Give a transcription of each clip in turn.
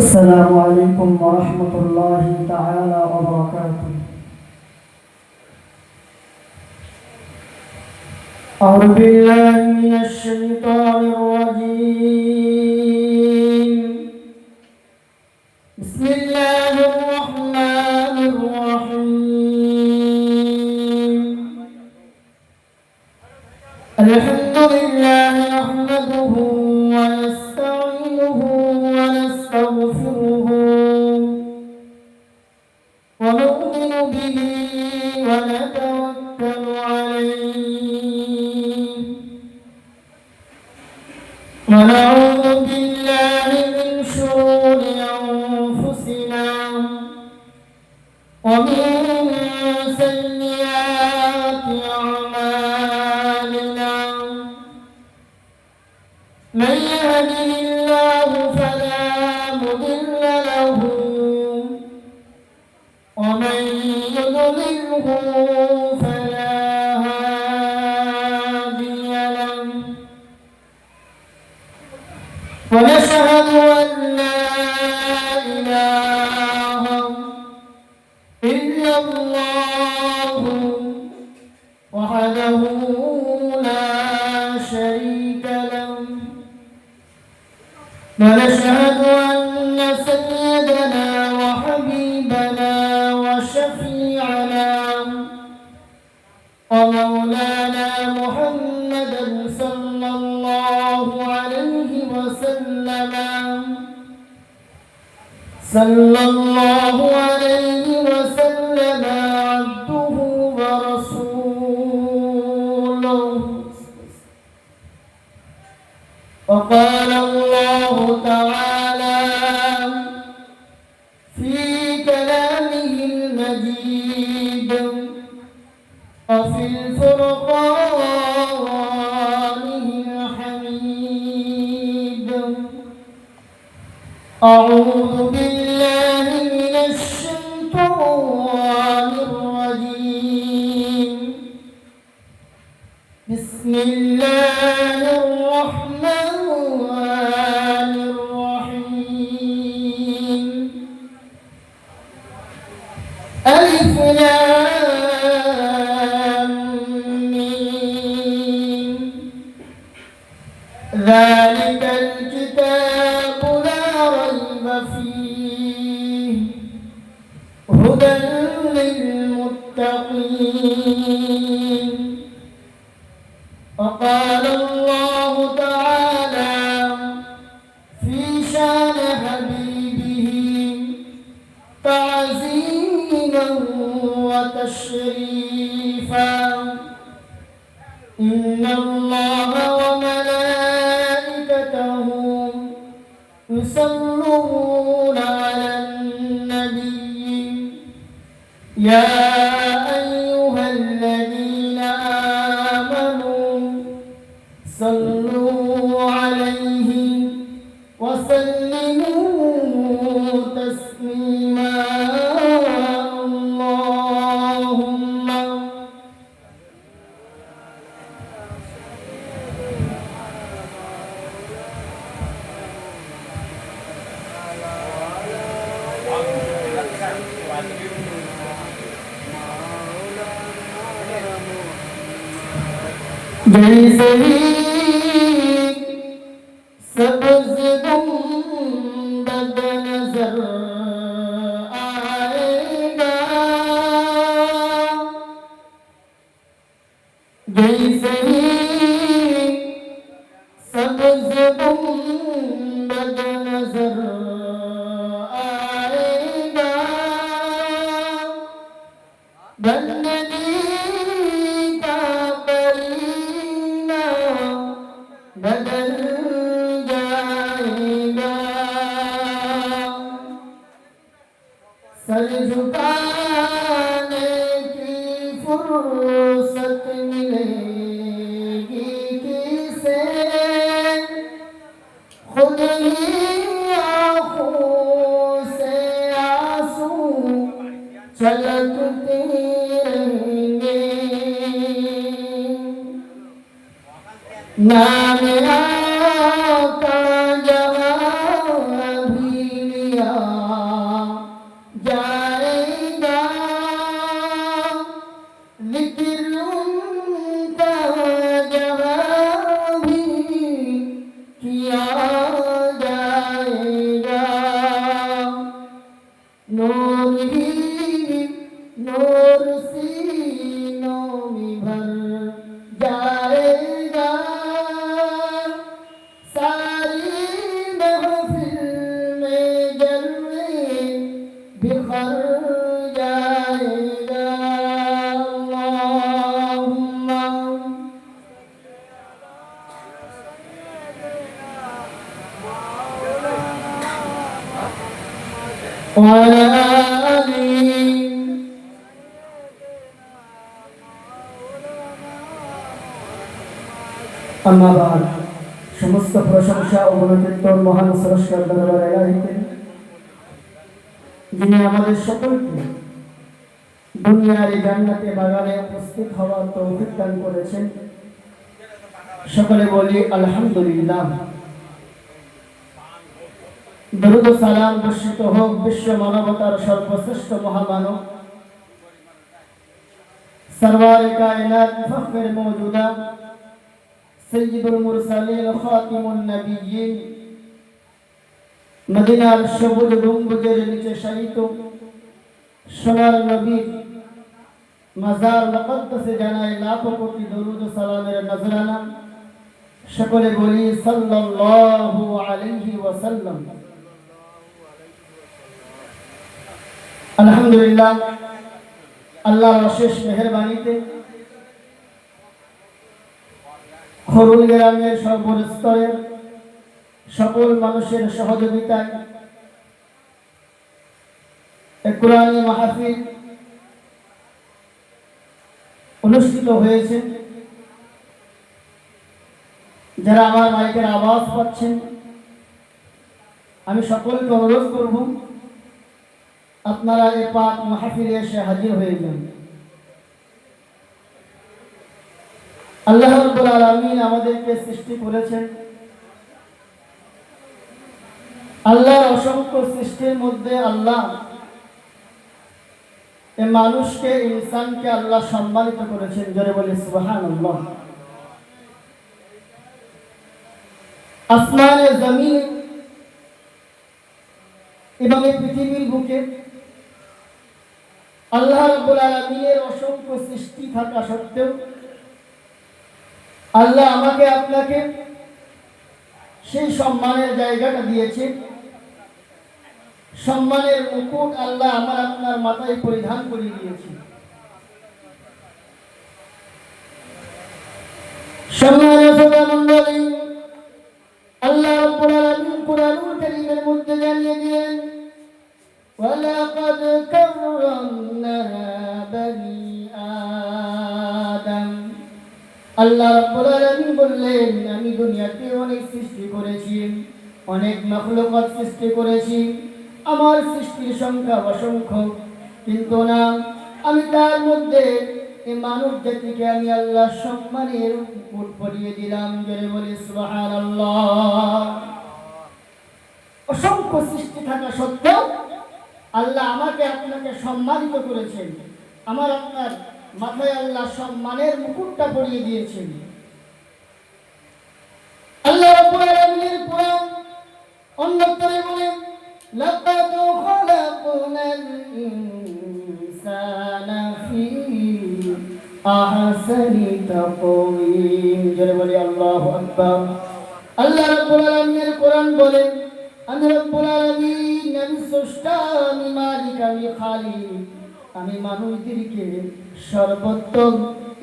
السلام عليكم ورحمة الله تعالى وبركاته. أعوذ بالله من الشيطان الرجيم. بسم الله الرحمن الرحيم. الحمد لله نحمده ونستعينه ونستغفره ونؤمن به ونتوكل عليه ونعوذ بالله من شرور أنفسنا ومن سيئات أعمالنا. من يهده الله فلا مضل له ومن يضلله فلا هادي له. ونشهد أن لا إله إلا الله وحده لا شريك له. ونشهد أن سيدنا وحبيبنا وشفيعنا ومولانا محمدا صلى الله عليه وسلم عبده ورسوله. وقال الله تعالى في كلامه المجيد وفي الفرقانه الحميد. أعوذ بالله من الشيطان الرجيم. بسم الله الرحمن الرحيم. ألف لام ميم. ذلك الكتاب لا ريب فيه هدى للمتقين. وقال الله تعالى في شان حبيبه تعظيما وتشريفا: إن الله وملائكته يصلون على النبي يا أيها الذين آمنوا صلوا عليه وسلموا تسليما. اللهم जैसे ही सब्ज़ गुंबद नज़र आएगा, जैसे ही सब्ज़ गुंबद नज़र आएगा, बंदगी का करीना बदल जाएगा। सर झुकाने की फुर्सत मिलेगी किसे, खुद ही आँखों से आंसू छलकते रहेंगे। नाम आका जहाँ भी وعلى آله। أما بعد সমস্ত প্রশংসা ও গুণকীর্তন মহান স্রষ্টার দরবারে এলাহিতে, যিনি আমাদের সকলকে দুনিয়ার এই জান্নাতে বাগানে উপস্থিত হওয়ার তৌফিক দান করেছেন। সকলে বলি আলহামদুলিল্লাহ। দরুদ ও সালাম বর্ষিত হোক বিশ্ব মানবতার সর্বশ্রেষ্ঠ মহামানব সরওয়ার কায়নাত ফখর মওজুদা সৈয়দুল মুরসালিন খাতিমুন নবিয়্যিন, মদিনার সবুজ গম্বুজের নিচে শায়িত সোনার নবীর মাজার মুকদ্দাসে জানাই লাখো কোটি দরুদ ও সালামের নজরানা। সকলে বলি সাল্লাল্লাহু আলাইহি ওয়াসাল্লাম। আলহামদুলিল্লাহ, আল্লাহর অশেষ মেহেরবানিতে খরুল গ্রামের সর্বস্তরের সকল মানুষের সহযোগিতায় কোরআনী মাহফিল অনুষ্ঠিত হয়েছে। যারা আমার মাইকের আওয়াজ পাচ্ছেন, আমি সকলকে অনুরোধ করব আপনারা এই পাক মাহফিলে এসে হাজির হয়ে যান। আল্লাহ রাব্বুল আলামিন আমাদেরকে সৃষ্টি করেছেন। আল্লাহর অসংখ্য সৃষ্টির মধ্যে আল্লাহ এই মানুষকে, ইনসানকে আল্লাহ সম্মানিত করেছেন। জোরে বলি সুবহানাল্লাহ। আসমানে, জমিনে এবং এই পৃথিবীর বুকে আল্লাহ রাব্বুল আলামিনের অসংখ্য সৃষ্টি থাকা সত্ত্বেও আল্লাহ আমাকে আপনাকে সেই সম্মানের জায়গাটা দিয়েছে। সম্মানের মুকুট আল্লাহ আমার আপনার মাথায় পরিধান করিয়ে দিয়েছে। সম্মানের শ্রোতামণ্ডলী, আল্লাহ রাব্বুল আলামিন কুরআনুল কারীমের মধ্যে জানিয়ে দিলেন, ওয়ালাকাদ কাররামনা বানি আদম। আল্লাহ রাব্বুল আলামিন বললেন, আমি দুনিয়াতে অনেক সৃষ্টি করেছি, অনেক মাখলুকাত সৃষ্টি করেছি। আমার সৃষ্টির সংখ্যা অসংখ্য, কিন্তু না, আমি তার মধ্যে এই মানব জাতিকে আমি আল্লাহ সম্মানের মুকুট পরিয়ে দিলাম। জোরে বলি সুবহানাল্লাহ। অসংখ্য সৃষ্টি থাকা সত্ত্বেও আল্লাহ আমাকে আপনাকে সম্মানিত করেছেন। আমার আপনার মাথায় আল্লাহ সম্মানের মুকুটটা পরিয়ে দিয়েছেন। আল্লাহ রাব্বুল আলামিনের কোরআন অন্যত্রে বলেন, লাকাদ খালাকনাল ইনসানা ফি আহসানি তাকওয়িম। জোরে বলি আল্লাহু আকবার। আল্লাহ রাব্বুল আলামিনের কোরআন বলেন, আমি রাব্বুল আলামিন, আমি স্রষ্টা, আমি মালিক, আমি খালিক। আমি মানুষদেরকে সর্বোত্তম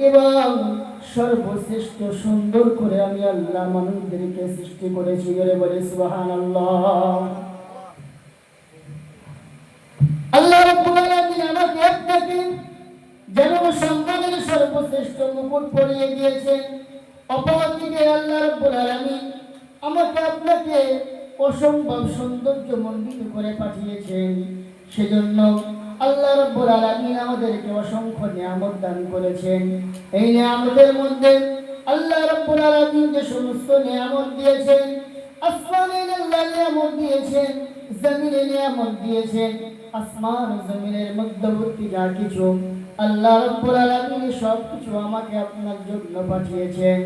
এবং সর্বশ্রেষ্ঠ সুন্দর করে আমি আল্লাহ মানুষদেরকে সৃষ্টি করেছি। বলে সুবহানাল্লাহ। আল্লাহ রাব্বুল আলামিন আমাকে আপনাকে যেমন সম্মানের সর্বশ্রেষ্ঠ মুকুট পরিয়ে দিয়েছেন, অপরদিকে আল্লাহ রাব্বুল আলামিন আমাকে আপনাকে অসম্ভব সৌন্দর্য মণ্ডিত করে পাঠিয়েছেন। সেজন্য আল্লাহ রাব্বুল আলামিন আমাদেরকে অসংখ্য নিয়ামত দান করেছেন। এই নিয়ামতের মধ্যে আল্লাহ রাব্বুল আলামিন যে সমস্ত নিয়ামত দিয়েছেন, আসমানের আল্লাহ নিয়ামত দিয়েছেন, জমিনের নিয়ামত দিয়েছেন, আসমান ও জমিনের মধ্যবর্তী যা কিছু আল্লাহ রাব্বুল আলামিন সব কিছু আমাকে আপনার জন্য পাঠিয়েছেন।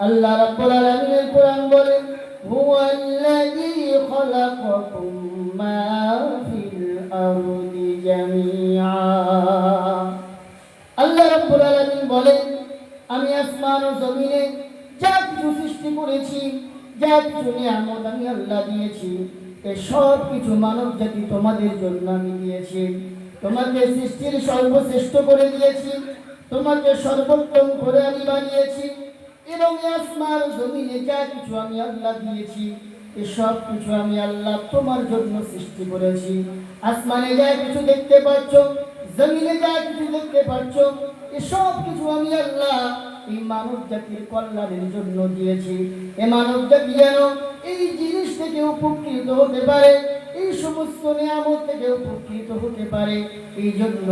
আল্লাহ রাব্বুল আলামিনের কোরআন বলে, হুয়াল্লাযী খালাকাকুম মা ফিল আরদি জামিআ। আল্লাহ রাব্বুল আলামিন বলেন, আমি আসমান ও জমিনে যা কিছু সৃষ্টি করেছি, যা কিছু নিয়ামত আমি আল্লাহ দিয়েছি, এই সব কিছু মানব জাতি তোমাদের জন্য আমি দিয়েছি। তোমাকে সৃষ্টির সর্বশ্রেষ্ঠ করে দিয়েছি, তোমাকে সর্বোত্তম করে আমি বানিয়েছি, এবং আসমান ও জমিনে যা কিছু আমি আল্লাহ দিয়েছি, এসব কিছু আমি আল্লাহ তোমার জন্য সৃষ্টি করেছি। আসমানে যা কিছু দেখতে পাচ্ছ, জমিনে যা কিছু দেখতে পাচ্ছ, এসব কিছু আমি আল্লাহ এই মানব জাতির কল্যাণের জন্য দিয়েছি। এ মানব জাতি যেন এই জিনিস থেকে উপকৃত হতে পারে, এই সমস্ত নিয়ামত থেকে উপকৃত হতে পারে, এই জন্য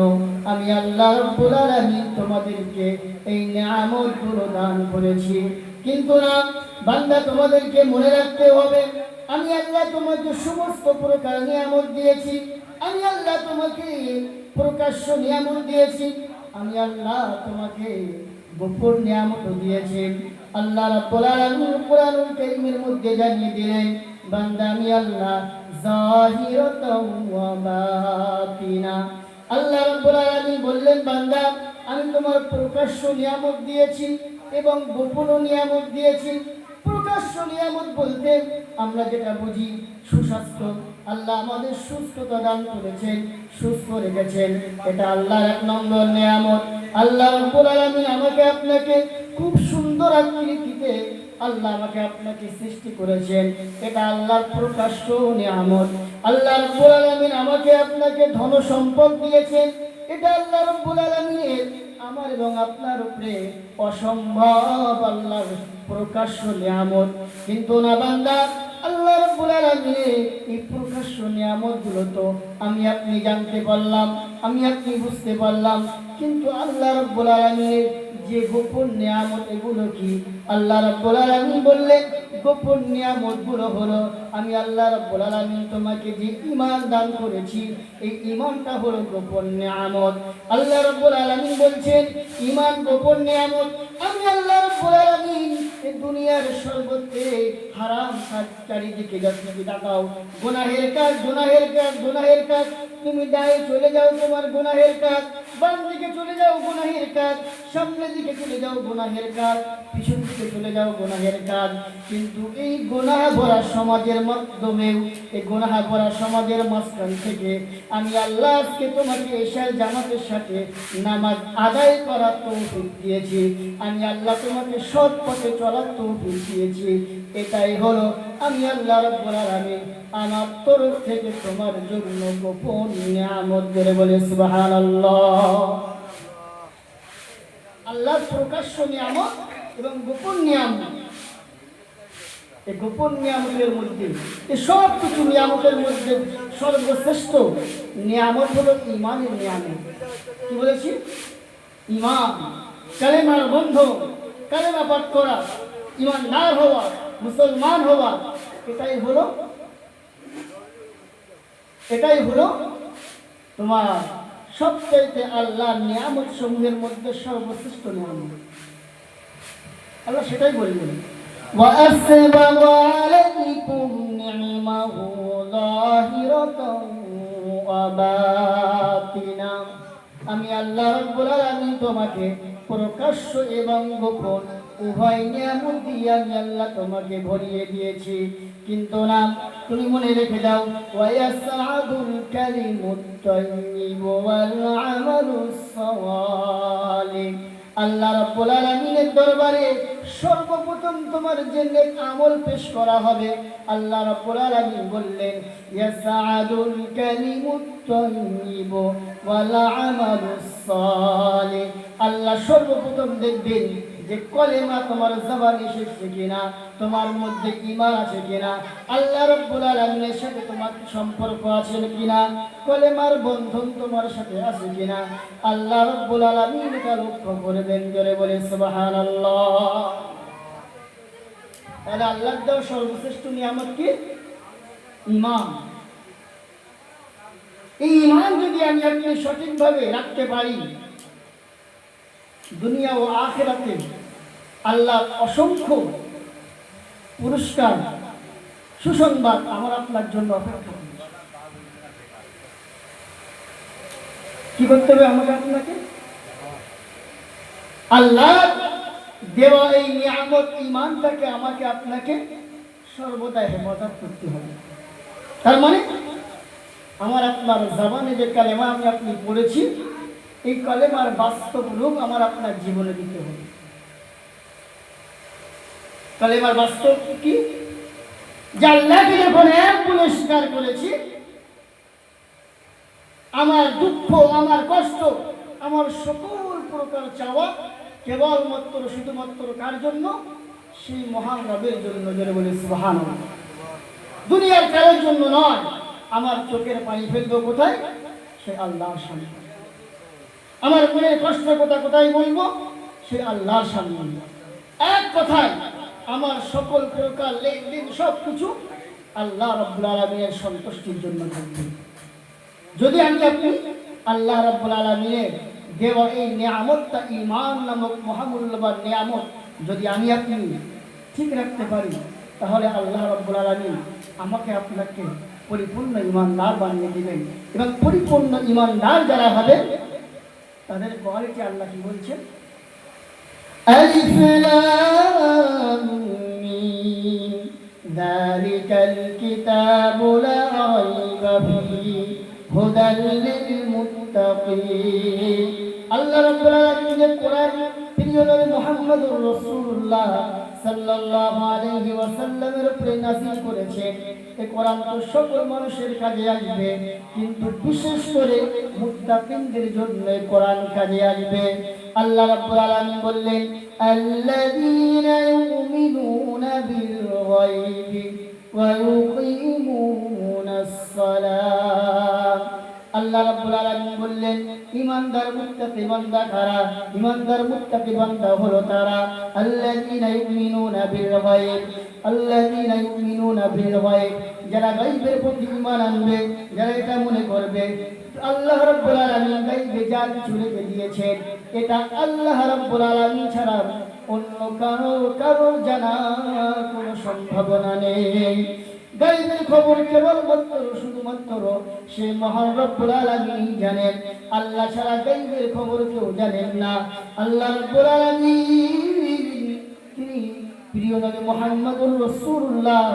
আমি আল্লাহ রাব্বুল আলামিন তোমাদেরকে এই নিয়ামতগুলো দান করেছি। কিন্তু না বান্দা, তোমাদেরকে মনে রাখতে হবে, আমি আল্লাহ তোমাকে সমস্ত প্রকার নিয়ামত দিয়েছি। আমি আল্লাহ তোমাকে প্রকাশ্য নিয়ামত দিয়েছি। আমি আল্লাহ তোমাকে গোপন নিয়ামত দিয়েছি। আল্লাহ রাব্বুল আলামিন কোরআনুল কারীমের মধ্যে জানিয়ে দিলেন, বান্দা আমি আল্লাহ যাহিরাতাও ওয়া বাতিনা। আল্লাহ রাব্বুল আলামিন বললেন, বান্দা আমি তোমার প্রকাশ্য নিয়ামত দিয়েছি এবং গোপন নিয়ামত দিয়েছি। প্রকাশ্য নিয়ামত বলতে আমরা যেটা বুঝি সুস্বাস্থ্য। আল্লাহ আমাদের সুস্থতা দান করেছেন, সুস্থ রেখেছেন, এটা আল্লাহর এক নম্বর নিয়ামত। আল্লাহ রাব্বুল আলামিন আমাকে আপনাকে খুব সুন্দর আকৃতিতে আল্লাহ আমাকে আপনাকে সৃষ্টি করেছেন, এটা আল্লাহর প্রকাশ্য নিয়ামত। আল্লাহ রাব্বুল আলামিন আমাকে আপনাকে ধন সম্পদ দিয়েছেন, এটা আল্লাহ রাব্বুল আলামিনের আমার এবং আপনার উপরে অসম্ভব আল্লাহর প্রকাশ্য নিয়ামত। কিন্তু না বান্দা, আল্লাহ রাব্বুল আলামিনের এই প্রকাশ্য নিয়ামতগুলো তো আমি আপনি জানতে পারলাম, আমি আপনি বুঝতে পারলাম, কিন্তু আল্লাহ রাব্বুল আলামিনের যে গোপন নিয়ামত এগুলো কি? আল্লাহ রাব্বুল আলামিন বললেন, গোপন নিয়ামতগুলো হলো আমি আল্লাহ রাব্বুল আলামিন তোমাকে যে ঈমান দান করেছি, এই ঈমানটা হলো গোপন নিয়ামত। আল্লাহ রাব্বুল আলামিন বলছেন, ঈমান গোপন নিয়ামত। আমি আল্লাহ রাব্বুল আলামিন এই দুনিয়ার সর্বত্রে হারাম কাজ চারিদিকে যতটুকু তাকাও, গুনাহের কাজ, গুনাহের কাজ, গুনাহের কাজ। তুমি ডায়ে চলে যাও, তোমার গুনাহের কাজ, বাম দিকে চলে যাও গুনাহের কাজ, সামনের দিকে চলে যাও গুনাহের কাজ, পিছন দিকে চলে যাও গুনাহের কাজ। কিন্তু এই গুনাহ ভরা সমাজের মাধ্যমেও, এই গুনাহ ভরা সমাজের মাঝখান থেকে আমি আল্লাহ আজকে তোমাকে এশার জামাতের সাথে নামাজ আদায় করার তৌফিক দিয়েছি। আমি আল্লাহ তোমাকে সৎ পথে চলার তৌফিক দিয়েছি। এটাই হলো আমি আল্লাহ রাব্বুল আলামিন আমার তরফ থেকে তোমার জন্য গোপন নিয়ামত। করে বলে সুবহানাল্লাহ। আল্লাহর প্রকাশ্য নিয়ামত এবং গোপন নিয়ামত, এই গোপন নিয়ামতের মধ্যে, এই সব কিছু নিয়ামতের মধ্যে সর্বশ্রেষ্ঠ নিয়ামত হলো ঈমানের নিয়ামত। কি বলেছি? ঈমান, কালেমার বন্ধন, কালেমা পাঠ করা, ঈমানদার হওয়া, মুসলমান হওয়া, এটাই হলো তোমার সবচাইতে আল্লাহর নিয়ামত সমূহের মধ্যে সর্বশ্রেষ্ঠ নিয়ামত। আল্লাহ সেটাই বললেন, وَأَسْبَغَ عَلَيْكُمْ نِعْمَهُ ظَاهِرَةً وَبَاطِنًا। আমি আল্লাহ রাব্বুল আলামিন তোমাকে প্রকাশ্য এবং গোপন উভয় নিয়ামত দিয়ে আমি আল্লাহ তোমাকে ভরিয়ে দিয়েছি। কিন্তু না, তুমি মনে রেখে দাও, ওয়ায়াসআদুল কালিমুত তাইয়্যিব ওয়াল আমালুস সালিহ। আল্লাহ রাব্বুল আলামিনের দরবারে সর্বপ্রথম তোমার জন্য আমল পেশ করা হবে। আল্লাহ রাব্বুল আলামিন বললেন, ইয়াসআদুল কালিমুত তাইয়্যিব ওয়াল আমালুস সালিহ। আল্লাহ সর্বপ্রথম দেখবেন যে কলেমা তোমার জবানে এসেছে কিনা, তোমার মধ্যে ঈমান আছে কিনা, আল্লাহ রাব্বুল আলামিনের সাথে তোমার সম্পর্ক আছে কিনা, কলেমার বন্ধন তোমার সাথে আছে কিনা, আল্লাহ রাব্বুল আলামিন এটা লক্ষ্য করবেন। জোরে বলে সুবহানাল্লাহ। তাহলে আল্লাহর দেওয়া সর্বশ্রেষ্ঠ নিয়ামত কি? ঈমান। এই ঈমান যদি আমি আপনি সঠিকভাবে রাখতে পারি, দুনিয়া ও আখিরাতে আল্লাহ অসংখ্য পুরস্কার, সুসংবাদ আমার আপনার জন্য অপেক্ষা। কি করতে হবে আমাকে আপনাকে? আল্লাহ দেওয়া এই নিয়ামত ঈমানটাকে আমাকে আপনাকে সর্বদা হেফাজত করতে হবে। তার মানে আমার আপনার জবানে যে কালেমা আমি আপনি পড়েছি, এই কালেমার বাস্তব রূপ আমার আপনার জীবনে দিতে হবে। কালেমার বাস্তব কি? যে আল্লাহকে যখন এক বলে স্বীকার করেছি, আমার দুঃখ, আমার কষ্ট, আমার সকল প্রকার চাওয়া কেবলমাত্র শুধুমাত্র কার জন্য? সেই মহান রবের জন্য। যারা বলে সুবহানাল্লাহ। দুনিয়ার কারোর জন্য নয়। আমার চোখের পানি ফেলবো কোথায়? সে আল্লাহর সামনে। আমার মনের কষ্ট কথা কোথায় বলবো? সে আল্লাহর সামনে। এক কথায় আমার সকল প্রকার লেনদেন সবকিছু আল্লাহ রাব্বুল আলামিনের সন্তুষ্টির জন্য থাকবে। যদি আমি আপনি আল্লাহ রাব্বুল আলামিনের দেওয়া এই নিয়ামতটা, ঈমান নামক মহামূল্যবান নিয়ামত যদি আমি আপনি ঠিক রাখতে পারি, তাহলে আল্লাহ রাব্বুল আলামিন আমাকে আপনাকে পরিপূর্ণ ঈমানদার বানিয়ে দিবেন। এবং পরিপূর্ণ ঈমানদার যারা হবে তাদের কোয়ালিটি আল্লাহ কি বলছেন? আলিফ লাম মিম যালিকাল কিতাবু লা রাইবা ফীহি হুদাল লিল মুত্তাকিন। আল্লাহ রাব্বুল আলামিন যে কোরআন প্রিয় নবী মুহাম্মদুর রাসূলুল্লাহ সাল্লাল্লাহু আলাইহি ওয়াসাল্লামের উপরে নাযিল করেছেন, এই কোরআন তো সকল মানুষের কাজে আসবে, কিন্তু বিশেষ করে মুত্তাকিনদের জন্য এই কোরআন কাজে আসবে। আল্লাহ রাব্বুল আলামিন বললেন, আল্লাযীনা ইউমিনুনা বিল গায়বি ওয়া ইউকিমুনাস সালাত। আল্লাহ রাব্বুল আলামিন বললেন, ঈমানদার মুত্তাকি বান্দা কারা? ঈমানদার মুত্তাকি বান্দা হলো তারা আল্লাযীনা ইউমিনুনা বিল গায়ব। আল্লাযীনা ইউমিনুনা বিল গায়ব, যারা গায়বের প্রতি ঈমান আনবে, যারা এটা মনে করবে আল্লাহ রাব্বুল আলামিন গায়বে যা কিছু রেখে দিয়েছেন এটা আল্লাহ রাব্বুল আলামিন ছাড়া অন্য কারো জানার কোনো সম্ভাবনা নেই। গায়বের খবর কেবলমাত্র শুধুমাত্র সে মহান রব্বুল আলামিন জানেন। আল্লাহ ছাড়া গায়বের খবর কেউ জানেন না। আল্লাহ রব্বুল আলামিন তিনি প্রিয় নবী মুহাম্মদুর রাসূলুল্লাহ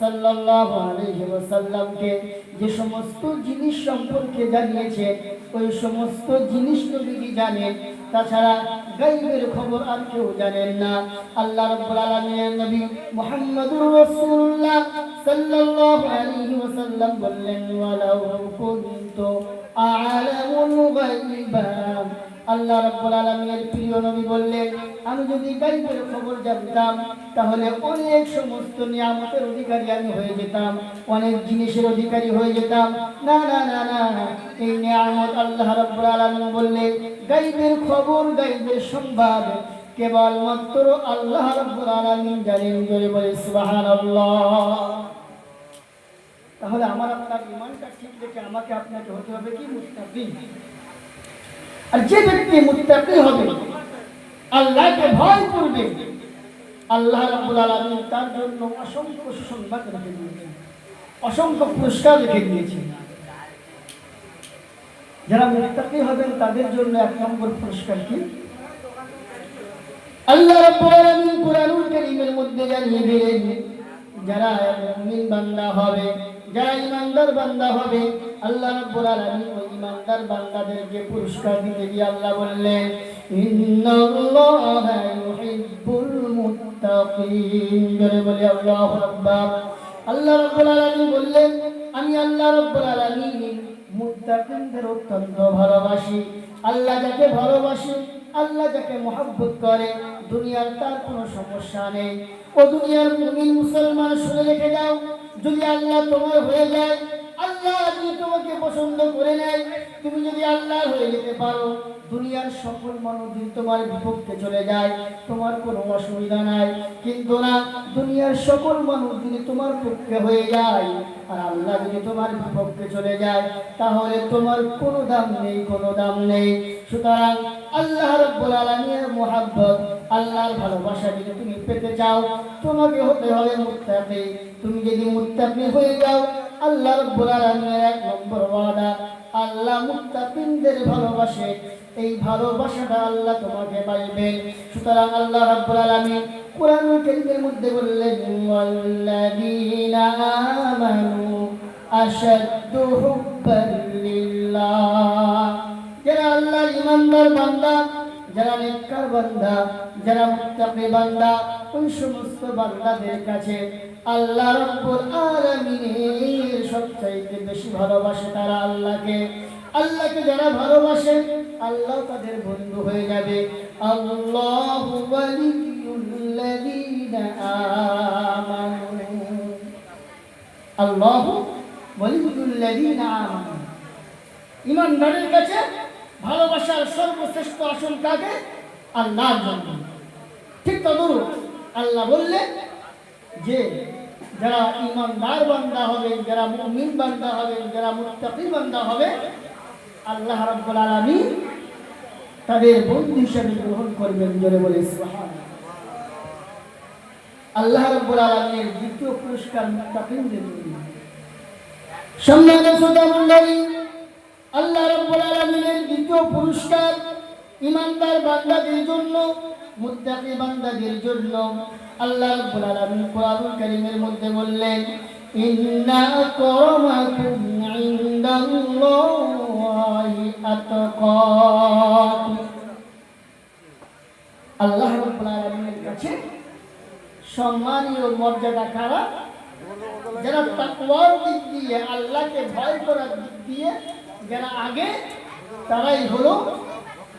সাল্লাল্লাহু আলাইহি ওয়াসাল্লামকে যে সমস্ত জিনিস সম্পর্কে জানিয়েছেন, ওই সমস্ত জিনিস নবী জানেন। তাছাড়া গায়বের খবর আর কেউ জানেন না। আল্লাহ রাব্বুল আলামিনের নবী মুহাম্মদুর রাসূলুল্লাহ সাল্লাল্লাহু আলাইহি ওয়াসাল্লাম বললেন, ওয়ালাউ কুনতু আ'লামুল গায়বা। আল্লাহ রাব্বুল আলামিনের প্রিয় নবী বললেন, আমি যদি গায়বের খবর জানতাম তাহলে অনেক সমস্ত নিয়ামতের অধিকারী আমি হয়ে যেতাম, অনেক জিনিসের অধিকারী হয়ে যেতাম। না না না না, এই নিয়ামত আল্লাহ রাব্বুল আলামিন বললেন গায়বের খবর, গায়বের সংবাদ কেবলমাত্র আল্লাহ রাব্বুল আলামিন জানেন। জোরে বলে সুবহানাল্লাহ। তাহলে আমার আপনার ঈমানটা ঠিক রেখে আমাকে আপনাকে হতে হবে কি? মুত্তাকি। আর যে ব্যক্তি মুত্তাকি হবে, আল্লাহকে ভয় করবে, আল্লাহ রাব্বুল আলামিন তার জন্য অসংখ্য সুসংবাদ রেখে দিয়েছেন, অসংখ্য পুরস্কার রেখে দিয়েছেন। যারা মুত্তাকি হবেন তাদের জন্য এক নম্বর পুরস্কার কি? আল্লাহ রাব্বুল আলামিন কুরআনুল কারীমের মধ্যে জানিয়ে দিলেন, যারা মুমিন বান্দা হবে, যারা ঈমানদার বান্দা হবে, আল্লাহ রাব্বুল আলামিন ওই ঈমানদার বান্দাদেরকে পুরস্কার দিতে গিয়ে আল্লাহ বললেন, ইন্নাল্লাহা ইউহিব্বুল মুত্তাকিন। জোরে বলি আল্লাহু আকবার। আল্লাহ রাব্বুল আলামিন বললেন, আমি আল্লাহ রাব্বুল আলামিন মুত্তাকিনদের অত্যন্ত ভালোবাসি। আল্লাহ যাকে ভালোবাসে, আল্লাহ যাকে মহব্বত করে, দুনিয়ার তার কোনো সমস্যা নেই। ও দুনিয়ার মুমিন মুসলমান শুনে রেখে দাও, যদি আল্লাহ তোমার হয়ে যায়, আল্লাহ যদি তোমাকে পছন্দ করে নেয়, তুমি যদি আল্লাহ হয়ে যেতে পারো, দুনিয়ার সকল মানুষ যদি তোমার বিপক্ষে চলে যায় তোমার কোনো অসুবিধা নাই। কিন্তু না, দুনিয়ার সকল মানুষ যদি তোমার পক্ষে হয়ে যায় আর আল্লাহ যদি তোমার বিপক্ষে চলে যায়, তাহলে তোমার কোনো দাম নেই, কোনো দাম নেই। সুতরাং আল্লাহ রাব্বুল আলামিনের মুহাব্বত, আল্লাহর ভালোবাসা যদি তুমি পেতে চাও, তোমাকে হতে হবে মুত্তাকি। তুমি যদি মুত্তাকি হয়ে যাও, আল্লাহ রাব্বুল আলামিনের এক নম্বর ওয়াদা, আল্লাহ মুত্তাকিনদের ভালোবাসে, এই ভালোবাসাটা আল্লাহ তোমাকে পাইবেন। সুতরাং আল্লাহ রাব্বুল আলামিন কুরআনুল কারীমের মধ্যে বললেন, ওয়াল্লাযীনা আমানু আশাদ্দু হুব্বান লিল্লাহ। যারা আল্লাহর ঈমানদার বান্দা, যারা নেককার বান্দা, যারা মুত্তাকি বান্দা, ওই সমস্ত বান্দাদের কাছে আল্লাহ রাব্বুল আলামিনের সবচাইতে বেশি ভালোবাসে তারা আল্লাহকে। আল্লাহকে যারা ভালোবাসে আল্লাহ তাদের বন্ধু হয়ে যাবে। আল্লাহু ওয়ালিয়ুল্লাযীনা আমানু, আল্লাহু ওয়ালিয়ুল্লাযীনা আমানু। ঈমানদারের কাছে ভালোবাসার সর্বশ্রেষ্ঠ আসন কাকে? আল্লাহর জন্য। ঠিক তদ্রূপ আল্লাহ বললেন যে যারা ঈমানদার বান্দা হবে, যারা মুমিন বান্দা হবে, যারা মুত্তাকি বান্দা হবে, আল্লাহ রাব্বুল আলামিন তাদের বন্ধু হিসেবে গ্রহণ করবেন। জোরে বলে সুবহানাল্লাহ। আল্লাহ রাব্বুল আলামিনের দ্বিতীয় পুরস্কার মুত্তাকিনদের জন্য। সম্মানিত শ্রোতা মণ্ডলী, আল্লাহ রাব্বুল আলামিনের দ্বিতীয় পুরস্কার ঈমানদার বান্দাদের জন্য, মুত্তাকি বান্দাদের জন্য। আল্লাহ রাব্বুল আলামিন কোরআনুল কারীমের মধ্যে বললেন, ইন্না আকরামাকুম ইনদাল্লাহি আতকাকুম। আল্লাহ রাব্বুল আলামিনের কাছে সম্মানীয় মর্যাদা কারা? যারা তাকওয়ার দিক দিয়ে, আল্লাহকে ভয় করার দিক দিয়ে যারা আগে, তারাই হলো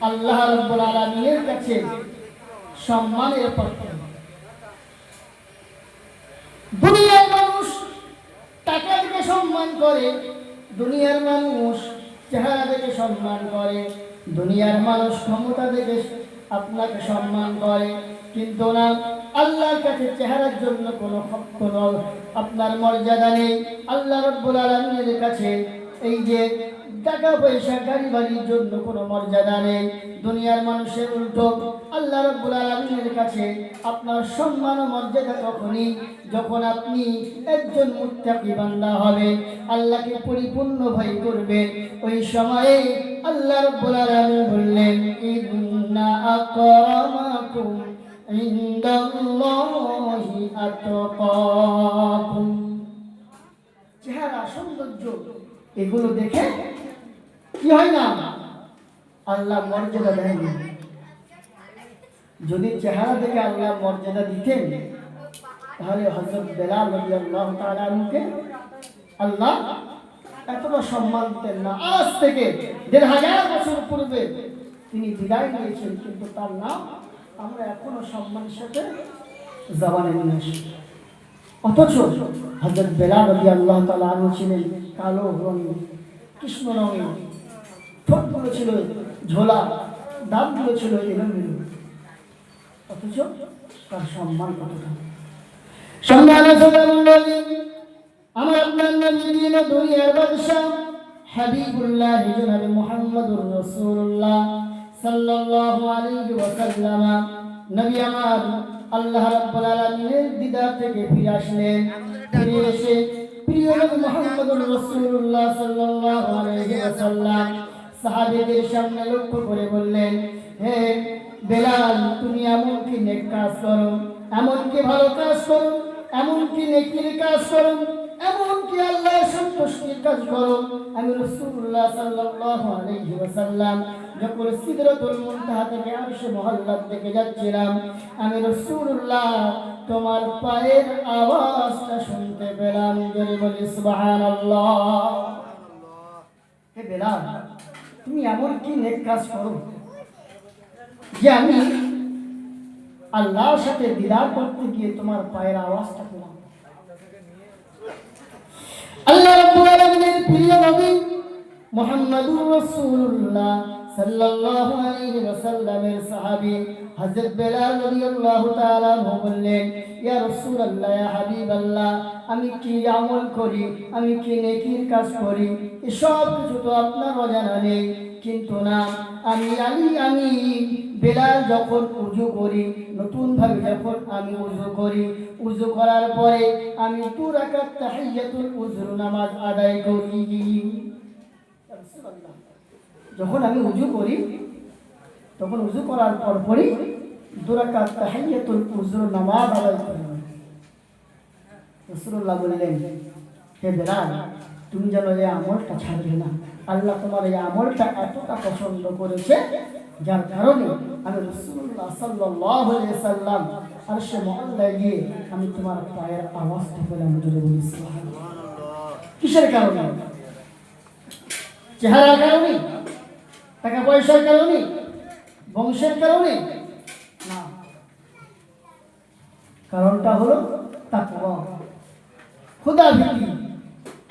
আল্লাহ রাব্বুল আলামিনের কাছে সম্মানের পাত্র। দুনিয়ার মানুষ টাকা দেখে সম্মান করে, দুনিয়ার মানুষ চেহারা দেখে সম্মান করে, দুনিয়ার মানুষ ক্ষমতা দেখে আপনাকে সম্মান করে, কিন্তু না, আল্লাহর কাছে চেহারার জন্য কোনো আপনার মর্যাদা নেই। আল্লাহ রাব্বুল আলামিনের কাছে এই যে টাকা পয়সা গাড়ি বাড়ির জন্য কোনো মর্যাদা নেই। দুনিয়ার মানুষের উল্টো আল্লাহ রাব্বুল আলামিনের কাছে আপনার সম্মান ও মর্যাদা তখনই যখন আপনি একজন মুত্তাকি বান্দা হবেন, আল্লাহকে পরিপূর্ণ ভয় করবেন। ওই সময়ে আল্লাহ রাব্বুল আলামিন বললেন, ইন্না আকরামাকুম ইনদাল্লাহি আতকাকুম। চেহারা, সৌন্দর্য এগুলো দেখে কি হয় না? আল্লাহ মর্যাদা দেন। যদি চেহারা দেখে আল্লাহ মর্যাদা দিতেন, তাহলে হযরত বেলাল রাদিয়াল্লাহু তাআলা আনহুকে আল্লাহ এতটা সম্মান দিতেন না। আজ থেকে ১৫০০ বছর পূর্বে তিনি বিদায় নিয়েছেন, কিন্তু তার নাম আমরা এখনো সম্মানের সাথে জবানে নিয়ে আসি। অথচ হযরত বেলাল রাদিয়াল্লাহু তাআলা আনহু ছিলেন কালো রঙের, কৃষ্ণ রঙের, ঠোঁটগুলো ছিল ঝোলা, দাঁতগুলো ছিল এলোমেলো, অথচ তার সম্মান কতটা। সম্মানিত মণ্ডলী, আমার আপনার নবী দিন দুনিয়ার বাদশা হাবিবুল্লাহ জনাবে মুহাম্মদুর রাসূলুল্লাহ সাল্লাল্লাহু আলাইহি ওয়াসাল্লাম, নবী আমার আল্লাহ রাব্বুল আলামিনের দিদার থেকে ফিরে আসলেন। ফিরে এসে প্রিয় নবী মুহাম্মদুর রাসূলুল্লাহ সাল্লাল্লাহু আলাইহি ওয়াসাল্লাম সাহাবীদের সামনে লক্ষ্য করে বললেন, হে বেলাল, তুমি এমন কি নেক কাজ করো, এমন কি ভালো কাজ করো, এমন কি নেকির কাজ করো, এমন কি আল্লাহর সন্তুষ্টির কাজ করো। আমি রাসূলুল্লাহ সাল্লাল্লাহু আলাইহি ওয়াসাল্লাম যখন সিদরাতুল মুনতাহা থেকে আরশে মুআল্লার দিকে যাচ্ছিলাম, আমি রাসূলুল্লাহ তোমার পায়ের আওয়াজটা শুনতে পেলাম। জোরে বলি সুবহানাল্লাহ। হে বেলাল, তুমি এমন কি নেক কাজ করো যে আমি আল্লাহর সাথে দিদার করতে গিয়ে তোমার পায়ের আওয়াজটা পেলাম। আল্লাহ রাব্বুল আলামিনের প্রিয় নবী মুহাম্মদুর রাসূলুল্লাহ সাল্লাল্লাহু আলাইহি ওয়াসাল্লামের সাহাবী হযরত বেলাল রাদিয়াল্লাহু তাআলা বললেন, ইয়া রাসূলুল্লাহ, ইয়া হাবিবাল্লাহ, আমি কি আমল করি, আমি কি নেকির কাজ করি, এসব কিছু তো আপনার অজানা নেই। কিন্তু না, আমি বেলাল যখন উযু করি, নতুন ভাবে যখন আমি উযু করি, উযু করার পরে আমি 2 রাকাত তাহিয়াতুল উযু নামাজ আদায় করি। যখন আমি উযু করি, তখন উযু করার পরই 2 রাকাত তাহিয়াতুল উযু নামাজ আদায় করি। রাসূলুল্লাহ বললেন, হে বেলাল, তুমি যেন এই আমলটা ছাড়বে না। আল্লাহ তোমার এই আমলটা এতটা পছন্দ করেছে, যার কারণে আমি রাসূলুল্লাহ সাল্লাল্লাহু আলাইহি সাল্লাম আরশে মুআল্লায় গিয়ে আমি তোমার পায়ের আওয়াজটা পেলাম। জোরে বলি সুবহানাল্লাহ। কিসের কারণে? চেহারার কারণে? টাকা পয়সার কারণে? বংশের কারণে? না, কারণটা হলো তাকওয়া, খোদা ভীতি,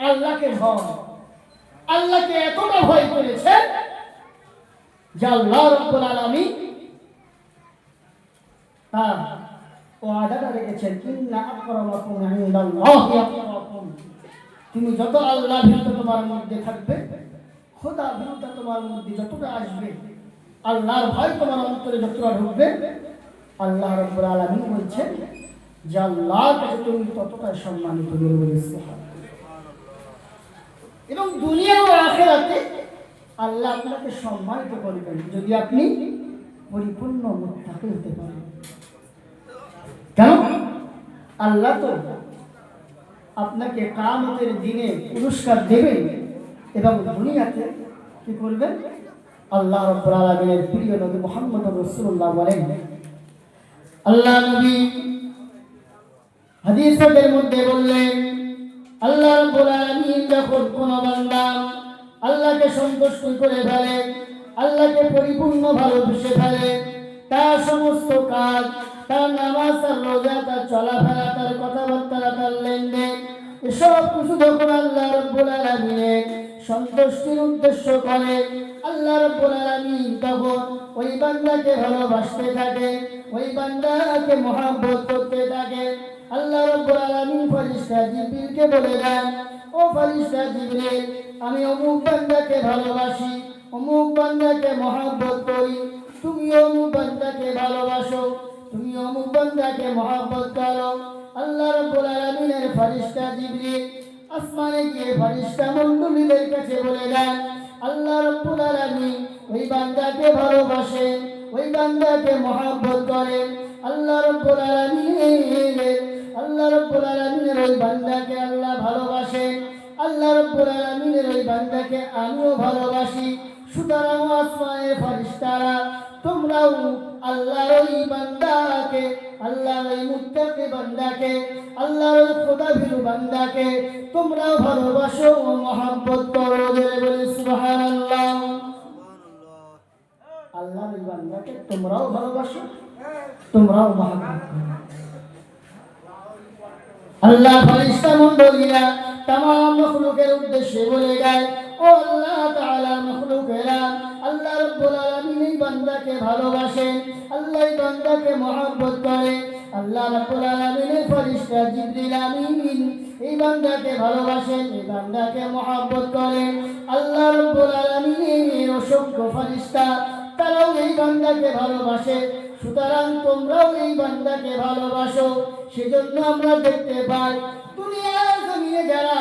আল্লাহকে ভয়। আল্লাহকে এতটা ভয় করেছে যে আল্লাহ রাব্বুল আলামিন তার ওয়াদাটা রেখেছেন, ইন্না আকরামাকুম ইনদাল্লাহি আতকাকুম। তুমি যত আল্লাহ ভীত তোমার মধ্যে থাকবে, খোদা ভীত তোমার মধ্যে যতটা আসবে, আল্লাহর ভয় তোমার অন্তরে যতটা ঢুকবে, আল্লাহ রাব্বুল আলামিন বলছেন যে আল্লাহর কাছে তুমি ততটা সম্মানিত হয়ে। এবং দুনিয়া ও আখিরাতে আল্লাহ আপনাকে সম্মানিত করবেন যদি আপনি পরিপূর্ণ মুত্তাকি হতে পারেন। কেন? আল্লাহ তো আপনাকে কিয়ামতের দিনে পুরস্কার দেবেন এবং দুনিয়াতে কি করবেন? আল্লাহ রাব্বুল আলামিনের প্রিয় নবী মুহাম্মদুর রাসূলুল্লাহ বলেন, আল্লাহ নবী হাদিসের মধ্যে বললেন, আল্লাহ রাব্বুল আলামিন যখন কোন বান্দা আল্লাহকে সন্তুষ্ট করে ফেলে, আল্লাহকে পরিপূর্ণ ভালোবেসে ফেলে, তার সমস্ত কাজ, তার নামাজ, তার রোজা, তার চলাফেরা, তার কথাবার্তা, তার লেনদেন, এসব কিছু যখন আল্লাহ রাব্বুল আলামিনের সন্তুষ্টির উদ্দেশ্য করে, আল্লাহ রাব্বুল আলামিন তখন ওই বান্দাকে ভালোবাসতে থাকে, ওই বান্দাকে মহব্বত করতে থাকে। আল্লাহ রাব্বুল আলামিন ফেরেশতা জিবরিলকে বলে দেন, ও ফেরেশতা জিবরিল, আমি অমুক বান্দাকে ভালোবাসি, অমুক বান্দাকে মহব্বত করি, তুমি অমুক বান্দাকে ভালোবাসো, তুমি অমুক বান্দাকে মহব্বত করো। আল্লাহ রাব্বুল আলামিনের ফেরেশতা জিবরিল আসমানে গিয়ে ফেরেশতা মণ্ডলীদের কাছে বলে দেন, আল্লাহ রাব্বুল আলামিন ওই বান্দাকে ভালোবাসে, ওই বান্দাকে মহব্বত করে। আল্লাহ রাব্বুল আলামিনের ওই বান্দাকে আল্লাহ ভালোবাসে, আল্লাহ রাব্বুল আলামিনের ওই বান্দাকে আমিও ভালোবাসি। সুতরাং আসমানের ফেরেশতারা তোমরাও আল্লাহর ওই বান্দাকে, আল্লাহর ওই মুত্তাকি বান্দাকে, আল্লাহর ওই খোদাভীরু বান্দাকে তোমরাও ভালোবাসো ও মহব্বত করো। জোরে বলি সুবহানাল্লাহ। আল্লাহর ওই বান্দাকে তোমরাও ভালোবাসো, তোমরাও মহব্বত করো। আল্লাহ ফেরেশতা মণ্ডলীরা तमाम मखलूकेर उद्देश्य बोले गए, ओ अल्लाह ताआला मखलूकेरा अल्लाह रब्बुल आलामीन এই বান্দাকে ভালোবাসেন, আল্লাহ এই বান্দাকে মহব্বত করে। আল্লাহ রব্বুল আলামিনের ফেরেশতা জিবরিল আমিন এই বান্দাকে ভালোবাসেন, এই বান্দাকে মহব্বত করেন। আল্লাহ রব্বুল আলামিনের অসংখ্য ফেরেশতা তারাও এই বান্দাকে ভালোবাসে। সুতরাং তোমরাও এই বান্দাকে ভালোবাসো। সেজন্য আমরা দেখতে পাই দুনিয়ার জমিনে যারা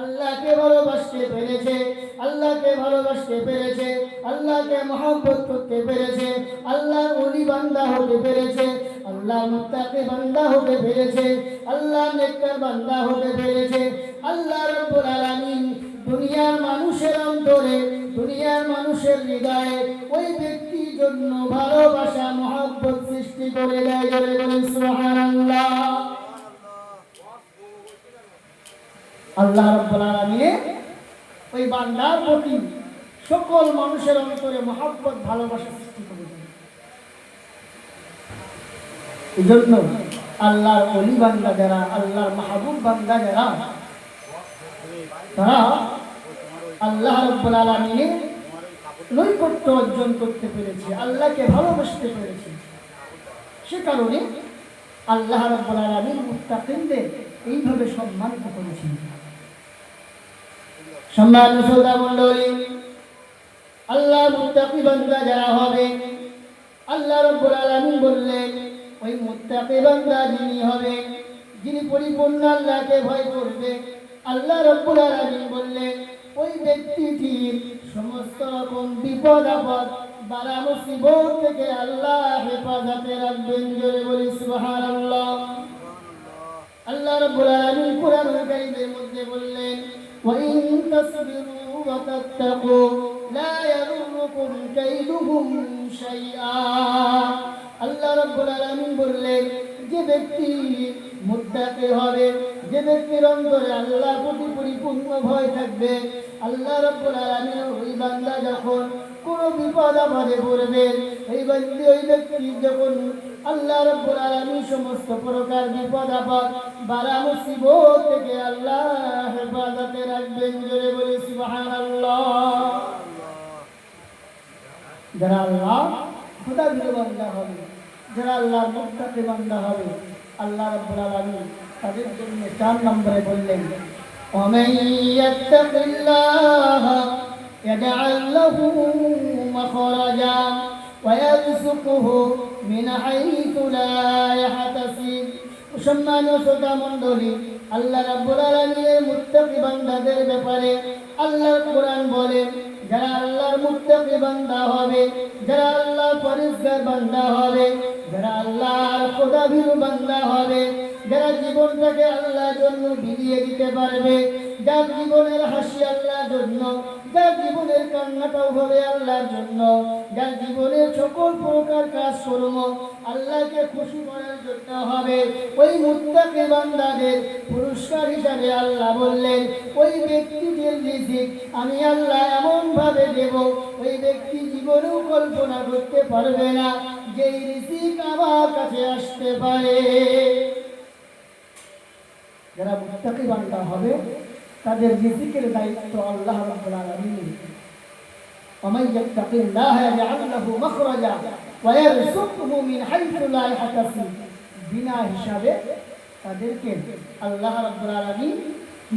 আল্লাহকে ভালোবাসতে পেরেছে, আল্লাহকে ভালোবাসতে পেরেছে, আল্লাহকে মহব্বত করতে পেরেছে, আল্লাহর ওলি বান্দা হতে পেরেছে, আল্লাহর মুত্তাকি বান্দা হতে পেরেছে, আল্লাহর নেককার বান্দা হতে পেরেছে, আল্লাহ রাব্বুল আলামিন দুনিয়ার মানুষের অন্তরে, দুনিয়ার মানুষের হৃদয়ে ওই ব্যক্তির জন্য ভালোবাসা মহব্বত সৃষ্টি করে দেয়। জোরে বলেন সুবহানাল্লাহ। আল্লাহ রাব্বুল আলামিন ওই বান্দার প্রতি সকল মানুষের অন্তরে মহব্বত ভালোবাসা সৃষ্টি করে দেয়। এজন্য আল্লাহর ওলি বান্দা যারা, আল্লাহর মাহবুব বান্দা যারা, তারা আল্লাহ রাব্বুল আলামিনের নৈকট্য অর্জন করতে পেরেছে, আল্লাহকে ভালোবাসতে পেরেছে। সে কারণে আল্লাহ রাব্বুল আলামিন মুত্তাকিনদের এইভাবে সম্মানিত করেছেন। সম্মানিত শ্রোতা মণ্ডলী, আল্লাহ মুত্তাকি বান্দা যারা হবে, আল্লাহ রাব্বুল আলামিন বললেন ওই মুত্তাকি বান্দা যিনি হবে, যিনি পরিপূর্ণ আল্লাহকে ভয় করবে, আল্লাহ রাব্বুল আলামিন বললেন ওই ব্যক্তিটির সমস্ত রকম বিপদ আপদ বালা মুসিবত থেকে আল্লাহ হেফাজতে রাখবেন। জোরে বলি সুবহানাল্লাহ। আল্লাহ রাব্বুল আলামিন কুরআনুল কারীমের মধ্যে বললেন وإن تصبروا وتتقوا لا يضركم كيدهم شيئا আল্লাহ রাব্বুল আলামিন বললেন যে ব্যক্তি মুত্তাকি হবে, যে ব্যক্তির অন্তরে আল্লাহর প্রতি পরিপূর্ণ ভয় থাকবে, আল্লাহ রাব্বুল আলামিন ওই বান্দা যখন কোনো বিপদ আপদে পড়বে, ওই ব্যক্তি যখন আল্লাহ রাব্বুল আলামিন সমস্ত প্রকার বিপদ আপদ বালা মুসিবত থেকে আল্লাহ হেফাজতে রাখবেন। জোরে বলি সুবহানাল্লাহ। যারা আল্লাহ খুদাবীর বান্দা হবে, যারা আল্লাহর মুত্তাকি বান্দা হবে, আল্লাহ রাব্বুল আলামিন তাদের জন্য 4 নম্বরে বললেন ومن يتق الله يجعل له مخرجا ويرزقه من حيث لا يحتسب। সম্মানিত শ্রোতা মণ্ডলী, আল্লাহ রাব্বুল আলামিনের মুত্তাকি বান্দাদের ব্যাপারে আল্লাহর কোরআন বলে যারা আল্লাহর মুত্তাকি বান্দা হবে, যারা আল্লাহর পরিষ্কার বান্দা হবে, যারা আল্লাহর খোদাভীরু বান্দা হবে, যারা জীবনটাকে আল্লাহর জন্য বিলিয়ে দিতে পারবে, যার জীবনের হাসি আল্লাহর জন্য, যার জীবনের কান্নাটাও হবে আল্লাহর জন্য, যার জীবনের সকল প্রকার কাজকর্ম আল্লাহকে খুশি করার জন্য হবে, ওই মুত্তাকি বান্দাদের পুরস্কার হিসাবে আল্লাহ বললেন ওই ব্যক্তিদের রিজিক আমি আল্লাহ এমন ভাবে দেব ওই ব্যক্তি জীবনেও কল্পনা করতে পারবে না যে রিজিক আমার কাছে আসতে পারে। যারা মুত্তাকি বান্দা হবে তাদের রিজিকের দায়িত্ব আল্লাহ রাব্বুল আলামিন। ومن يتق الله يجعل له مخرجا ويرزقه من حيث لا يحتسب। বিনা হিসাবে তাদেরকে আল্লাহ রাব্বুল আলামিন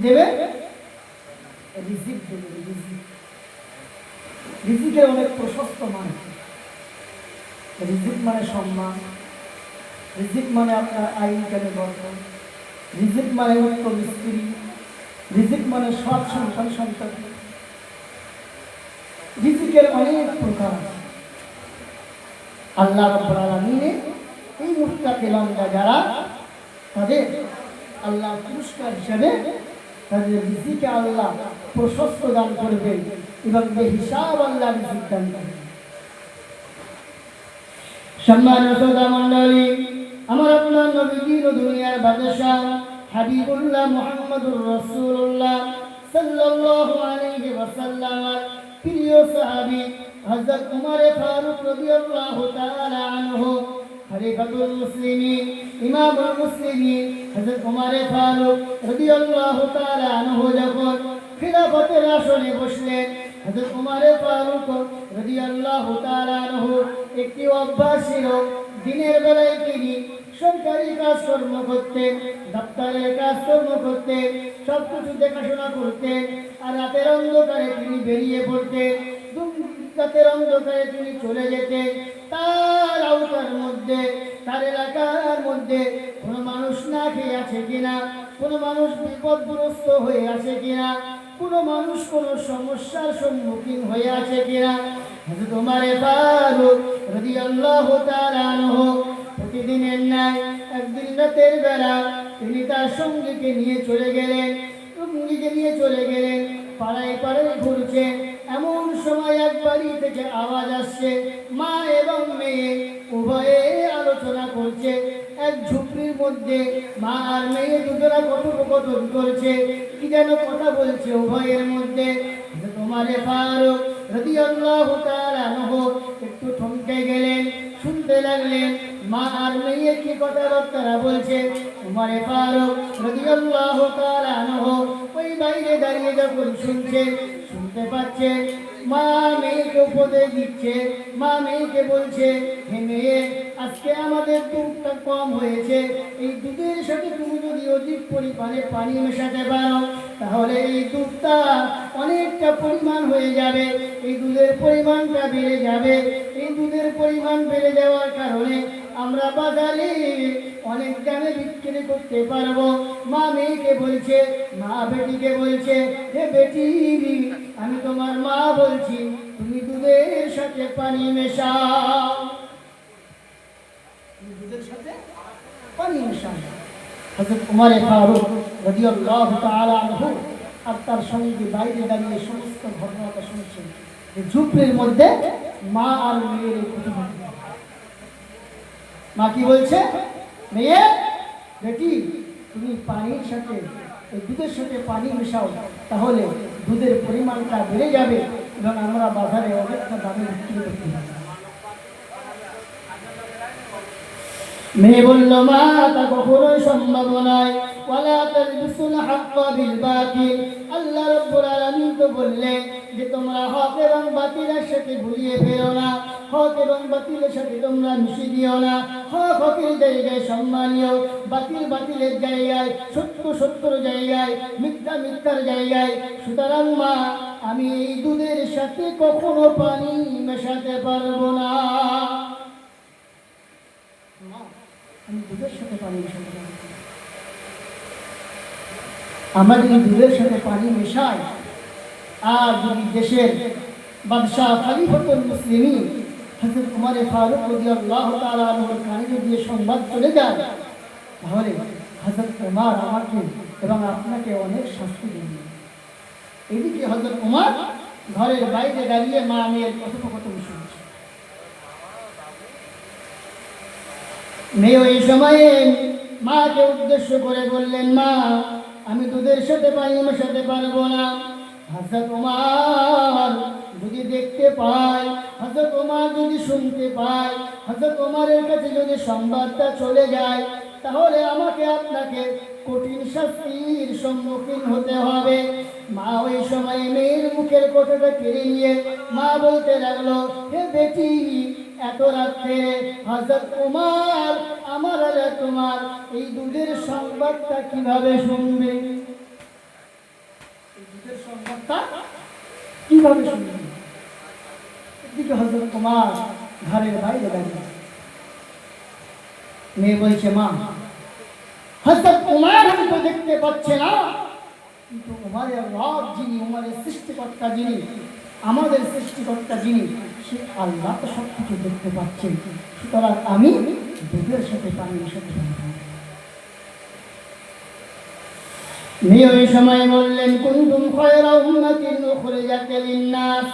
দেবে রিজিক দেবে। রিজিকের অনেক প্রশস্ত মানে, রিজিক মানে সম্মান, রিজিক মানে আপনার আইন কানে বর্তমান, রিজিক মানে উত্তম স্ত্রী, রিজিক মানে সৎ সন্তান সন্ততি। রিজিকের অনেক প্রকার আছে। আল্লাহ রাব্বুল আলামিন এই মুত্তাকি বান্দা যারা তাদের আল্লাহ পুরস্কার হিসাবে তাদের রিজিকে আল্লাহ প্রশস্ত দান করবে এবং বেহিসাব আল্লাহ রিজিক দান করবে। সম্মানিত মণ্ডলী, আমার আপনার নবী দুনিয়ার বাদশাহ হাবিবুল্লাহ মুহাম্মদুর রাসূলুল্লাহ সাল্লাল্লাহু আলাইহি ওয়াসাল্লাম প্রিয় সাহাবী হযরত উমর ফারুক রাদিয়াল্লাহু তাআলা আনহু খলিফাতুল মুসলিমিন ইমামুল মুসলিমিন হযরত উমর ফারুক রাদিয়াল্লাহু তাআলা আনহু যখন খিলাফতের আসনে বসলেন, হযরত উমর ফারুক রাদিয়াল্লাহু তাআলা আনহু একটি অভ্যাস ছিল, দিনের বেলায় তিনি সরকারি কাজকর্ম করতেন, দপ্তরের কাজকর্ম করতেন, সবকিছু দেখাশোনা করতেন, আর রাতের অন্ধকারে তিনি বেরিয়ে পড়তেন, রাতের অন্ধকারে তিনি চলে যেতেন তার আওতার মধ্যে, তার এলাকার মধ্যে কোনো মানুষ না খেয়ে আছে কিনা, কোনো মানুষ বিপদগ্রস্ত হয়ে আছে কিনা, কোনো মানুষ কোনো সমস্যার সম্মুখীন হয়ে আছে কিনা। হযরত উমর ফারুক রাদিয়াল্লাহু তাআলা আনহু প্রতিদিনের ন্যায় একদিন রাতের বেলা তিনি তার সঙ্গীকে নিয়ে চলে গেলেন, পাড়ায় পাড়ায় ঘুরছেন। এমন সময় এক বাড়ি থেকে আওয়াজ আসছে, মা এবং মেয়ে উভয়ে আলোচনা করছে। এক ঝুপড়ির মধ্যে মা আর মেয়ে দুজনা কথোপকথন করছে, কি যেন কথা বলছে উভয়ের মধ্যে। উমর ফারুক রাদিয়াল্লাহু তাআলা আনহু একটু থমকে গেলেন, শুনতে লাগলেন মা আর মেয়ে কি কথাবার্তা বলছে। উমর ফারুক রাদিয়াল্লাহু তাআলা আনহু ওই বাইরে দাঁড়িয়ে যখন শুনতে পাচ্ছে মা মেয়েকে উপদেশ দিচ্ছে। মা মেয়েকে বলছে, হে মেয়ে, আজকে আমাদের দুধটা কম হয়েছে, এই দুধের সাথে তুমি যদি অধিক পরিমাণে পানি মেশাতে পারো তাহলে এই দুধটা অনেকটা পরিমাণ হয়ে যাবে, এই দুধের পরিমাণটা বেড়ে যাবে। এই দুধের পরিমাণ বেড়ে যাওয়ার কারণে আমরা বাজারে অনেক দামে বিক্রি করতে পারবো। মা মেয়েকে বলছে, মা বেটিকে বলছে, হে বেটি, আমি তোমার মা বলছি, তুমি দুধের সাথে পানি মেশাও, দুধের সাথে পানি মেশাও। হযরত উমর ফারুক রাদিয়াল্লাহু তাআলা আনহু আর তার সঙ্গে বাইরে দাঁড়িয়ে সমস্ত ঘটনাটা শুনছেন যে ঝুপড়ির মধ্যে মা আর মেয়ের এই কথোপকথন। মা কি বলছে, মেয়ে বেটি তুমি পানির সাথে দুধের সাথে পানি মেশাও, তাহলে দুধের পরিমাণটা বেড়ে যাবে এবং আমরা বাজারে অনেকটা দামে বিক্রি করতে পারবো। মেয়ে বলল, মা তা কখনোই সম্ভব নয়। ওয়ালা তালবিসুল হাক্কা বিল বাতিল, আল্লাহ রাব্বুল আলামিন তো বললেন যে তোমরা হক এবং বাতিলের সাথে ভুলিয়ে ফেলো না, হক এবং বাতিলের সাথে তোমরা মিশিয়ে দিও না। হক হকের জায়গায় সম্মানীয়, বাতিল বাতিলের জায়গায়, সত্য সত্যর জায়গায়, মিথ্যা মিথ্যার জায়গায়। সুতরাং মা আমি এই দুধের সাথে কখনো পানি মেশাতে পারবো না। আমি দুধের সাথে পানি মেশাতে পারবো না। আমরা যদি দুধের সাথে পানি মেশাই আর যদি দেশের বাদশাহ খলিফাতুল মুসলিমিন হযরত ওমর ফারুক রাদিয়াল্লাহু তাআলা আনহুর কানে যদি সংবাদ চলে যায়, তাহলে হযরত ওমর আমাকে এবং আপনাকে অনেক শাস্তি দেবেন। এদিকে হযরত ওমর ঘরের বাইরে দাঁড়িয়ে মা মেয়ের কথোপকথন শুনছে। মেয়ে ওই সময়ে মাকে উদ্দেশ্য করে বললেন, মা আমি দুধের সাথে পানি মেশাতে পারবো না। হযরত ওমর যদি দেখতে পায়, হযরত ওমর যদি শুনতে পায়, হযরত ওমরের কাছে যদি সংবাদটা চলে যায়, তাহলে আমাকে আপনাকে কঠিন শাস্তির সম্মুখীন হতে হবে। মা ওই সময় মেয়ের মুখের কথাটা কেড়ে নিয়ে মা বলতে লাগলো, হে বেটি এত রাত্রে হযরত ওমর আমার আর তোমার এই দুধের সংবাদটা কিভাবে শুনবে? দুধের সংবাদটা কিভাবে শুনবে? এদিকে হযরত ওমর ঘরের বাইরে দাঁড়িয়ে। মেয়ে বলছে, মা হযরত ওমর হয়তো দেখতে পাচ্ছে না, কিন্তু ওমরের রব যিনি, ওমরের সৃষ্টিকর্তা যিনি, আমাদের সৃষ্টিকর্তা যিনি, সে আল্লাহ তো সব কিছু দেখতে পাচ্ছেন। সুতরাং আমি দুধের সাথে পানি মেশাতে পারবো না। মেয়ে ওই সময় বললেন, কুনতুম খায়রা উম্মাতিন উখরিজাত লিন-নাস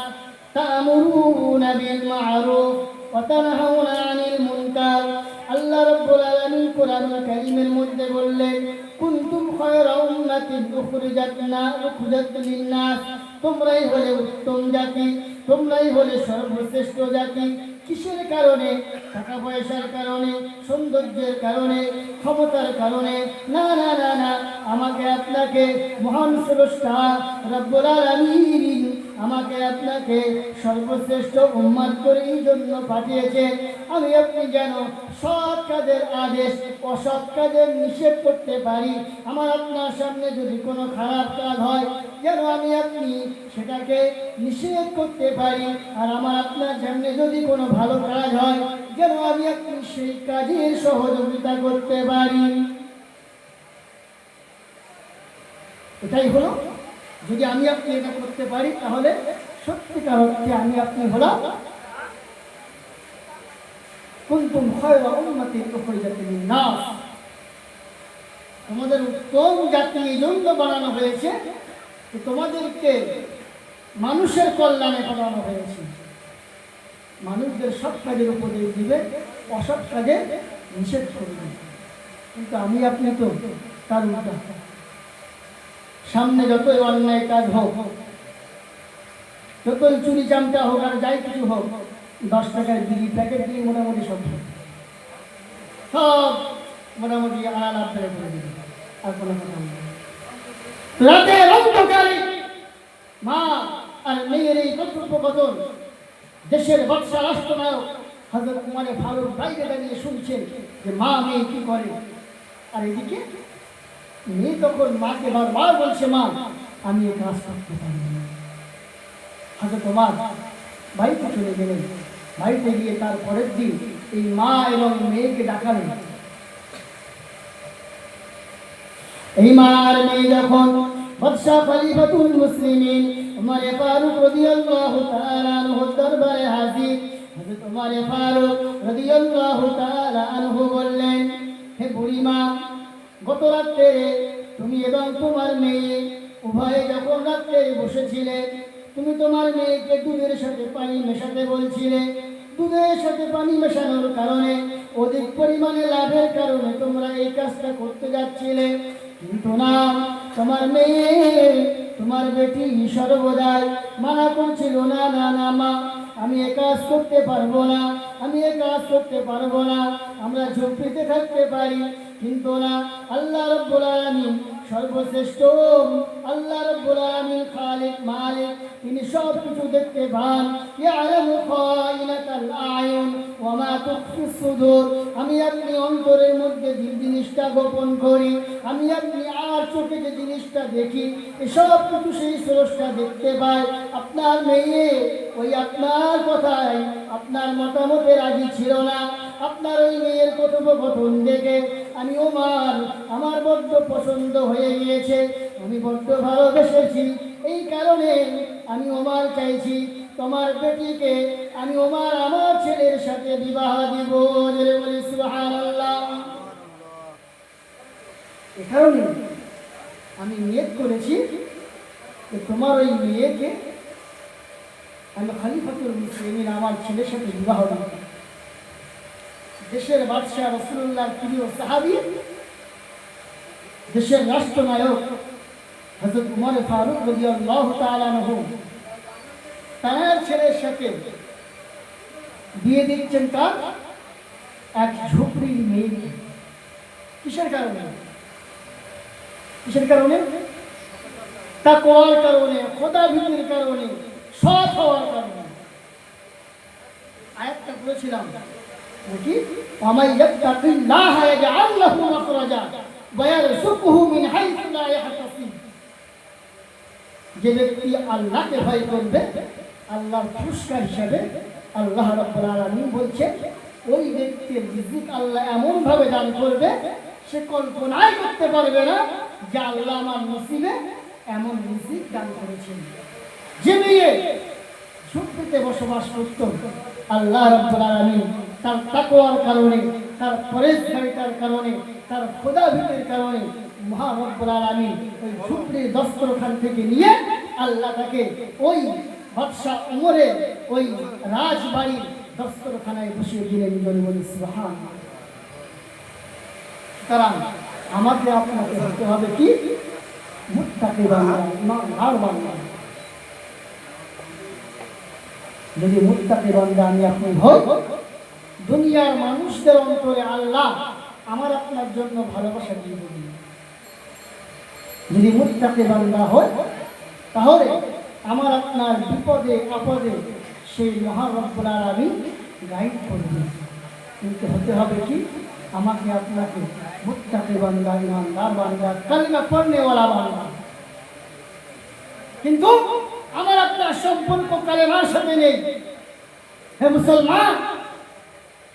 তা'মুরুনা বিল মা'রুফ ওয়া তানহাউনা আনিল মুনকার। আল্লাহ রাব্বুল আলামিন কোরআনুল কারীমের মধ্যে বললেন, কুনতুম খায়রা উম্মাতিন উখরিজাত লিন-নাস, তোমরাই হলে উত্তম জাতি, তোমরাই হলে সর্বশ্রেষ্ঠ জাতি। কিসের কারণে? টাকা পয়সার কারণে, সৌন্দর্যের কারণে, ক্ষমতার কারণে? না না না না, আমাকে আপনাকে মহান স্রষ্টা রব্বুল আলামিন আমাকে আপনাকে সর্বশ্রেষ্ঠ উম্মত করে এই জন্য পাঠিয়েছে, আমি আপনি যেন সৎ কাজের আদেশ অসৎ কাজের নিষেধ করতে পারি। আমার আপনার সামনে যদি কোনো খারাপ কাজ হয়, যেন আমি আপনি সেটাকে নিষেধ করতে পারি। আর আমার আপনার সামনে যদি কোনো ভালো কাজ হয়, যেন আমি আপনি সেই কাজের সহযোগিতা করতে পারি। এটাই হলো, যদি আমি আপনি এটা করতে পারি, তাহলে সত্যিকার অর্থে আমি আপনি হলাম কুনতুম খায়রা উম্মাতিন উখরিজাত লিন-নাস। তোমাদের উত্তম জাতি এই জন্য বানানো হয়েছে যে তোমাদেরকে মানুষের কল্যাণে বানানো হয়েছে। মানুষদের সৎ কাজের উপদেশ দিবে, অসৎ কাজে নিষেধ করবে। কিন্তু আমি আপনি তো তার উল্টা। সামনে যতই অন্যায় কাজ হোক, যতই চুরি চামটা হোক আর যাই কিছু হোক, 10 টাকার বিড়ি প্যাকেট দিয়ে মোটামুটি সব মোটামুটি আড়াল ফেলে করে দিবে। আর কোনো কথা নেই। রাতের অন্ধকারে মা আর মেয়ের এই কথোপকথন দেশের বাদশা রাষ্ট্রনায়ক হযরত ওমর ফারুক বাইরে দাঁড়িয়ে শুনছেন যে মা মেয়ে কি করে। আর এদিকে মেয়ে তখন মাকে বারবার বলছে, মা আমি এই কাজ করতে পারি না। হযরত ওমর বাড়িতে চলে গেলেন। বাড়িতে গিয়ে তার পরের দিন এই মা এবং মেয়েকে ডাকালেন। এই মা আর মেয়ে যখন বাদশা খলিফাতুল মুসলিমিন ওমর ফারুক রাদিয়াল্লাহু তাআলা আনহুর দরবারে হাজির, হযরত ওমর ফারুক রাদিয়াল্লাহু তাআলা আনহু বললেন, হে বুড়ি মা, গত রাতে তুমি এবং তোমার মেয়ে উভয়ে যখন রাত্রে বসেছিলে, তুমি তোমার মেয়েকে দুধের সাথে পানি মেশাতে বলছিলে। দুধের সাথে পানি মেশানোর কারণে অধিক পরিমাণে লাভের কারণে তোমরা এই কাজটা করতে যাচ্ছিলে। কিন্তু না, তোমার মেয়ে, তোমার বেটি সর্বদাই মানা করছিল, না না না মা, আমি এ কাজ করতে পারবো না, আমি এ কাজ করতে পারবো না, আমরা ঝুঁকিতে থাকতে পারি। কিন্তু না, আল্লাহ রাব্বুল আলামিন সর্বশ্রেষ্ঠ, আল্লাহ রাব্বুল আলামিন খালিক মালিক, তিনি সব কিছু দেখতে পান। ইয়ালামু খাইনাতাল আয়ুন ওয়া মা তুখফি সুদূর। আমি আপনি অন্তরের মধ্যে যে জিনিসটা গোপন করি, আমি আপনি আর চোখে যে জিনিসটা দেখি, এসব কিছু সেই স্রষ্টা দেখতে পায়। আপনার মেয়ে ওই আপনার কথায়, আপনার মতামতে রাজি ছিল না। আপনার ওই মেয়ের কথোপকথন দেখে আমি আমার বড্ড পছন্দ হয়ে গিয়েছে, আমি বড্ড ভালোবেসেছি। এই কারণে আমি চাইছি তোমার বেটিকে আমি আমার ছেলের সাথে বিবাহ দিব। জোরে বলি সুবহানাল্লাহ। এ কারণে আমি নিয়ত করেছি যে তোমার ওই মেয়েকে আমি খলিফাতুল মুসলিমিন আমার ছেলের সাথে বিবাহ দিব। দেশের বাদশাহ, রাসূলুল্লাহর প্রিয় সাহাবী, দেশের রাষ্ট্রনায়ক হযরত উমর ফারুক রাদিয়াল্লাহু তাআলা আনহু তার ছেলের সাথে বিয়ে দিচ্ছেন তার এক ঝুপড়ির মেয়েকে। কিসের কারণে? কিসের কারণে? তাকওয়ার কারণে, খোদাভীতির কারণে, সৎ হওয়ার কারণে। আয়াতটা পড়েছিলাম নাকি, ওয়ামান ইয়াত্তাকিল্লাহ ইয়াজআল লাহু মাখরাজা ওয়া ইয়ারযুকহু মিন হাইথু লা ইয়াহতাসিব। যে ব্যক্তি আল্লাহকে ভয় করবে, আল্লাহর পুরস্কার হিসাবে আল্লাহ রাব্বুল আলামিন বলছেন, ওই ব্যক্তির রিজিক আল্লাহ এমন ভাবে দান করবে, সে কল্পনাই করতে পারবে না যে আল্লাহ আমার নসিবে এমন রিজিক দান করেছেন। যে মেয়ে ঝুপড়িতে বসবাস করত, আল্লাহ রাব্বুল আলামিন তার তাকওয়ার কারণে, তার পরেশগারিতার কারণে, তার খোদাভীতির কারণে মহান রব্বুল আলামিন ওই ঝুপড়ির দস্তরখান থেকে নিয়ে আল্লাহ তাকে ওই বাদশা উমরের ওই রাজবাড়ির দস্তরখানায় বসিয়ে দিলেন। বলি সুবহানাল্লাহ। সুতরাং আমাকে আপনাকে হতে হবে কি? মুত্তাকি বান্দা, ইমানদার বান্দা। যদি মুত্তাকি বান্দা আমি আপনি হই, দুনিয়ার মানুষদের অন্তরে আল্লাহ আমার আপনার জন্য ভালোবাসা দিয়ে দেবেন। যদি মুত্তাকি বান্দা হয়, তাহলে আমার আপনার বিপদে আপদে সেই মহান রব্বুল আলামিন গাইড করবেন। কিন্তু হতে হবে কি? আমাকে আপনাকে মুত্তাকি বান্দা, ইমানদার বান্দা, কালিমা পড়নেওয়ালা বান্দা। কিন্তু আমার আপনার সম্পর্ক কালেমার সাথে নেই। হে মুসলমান,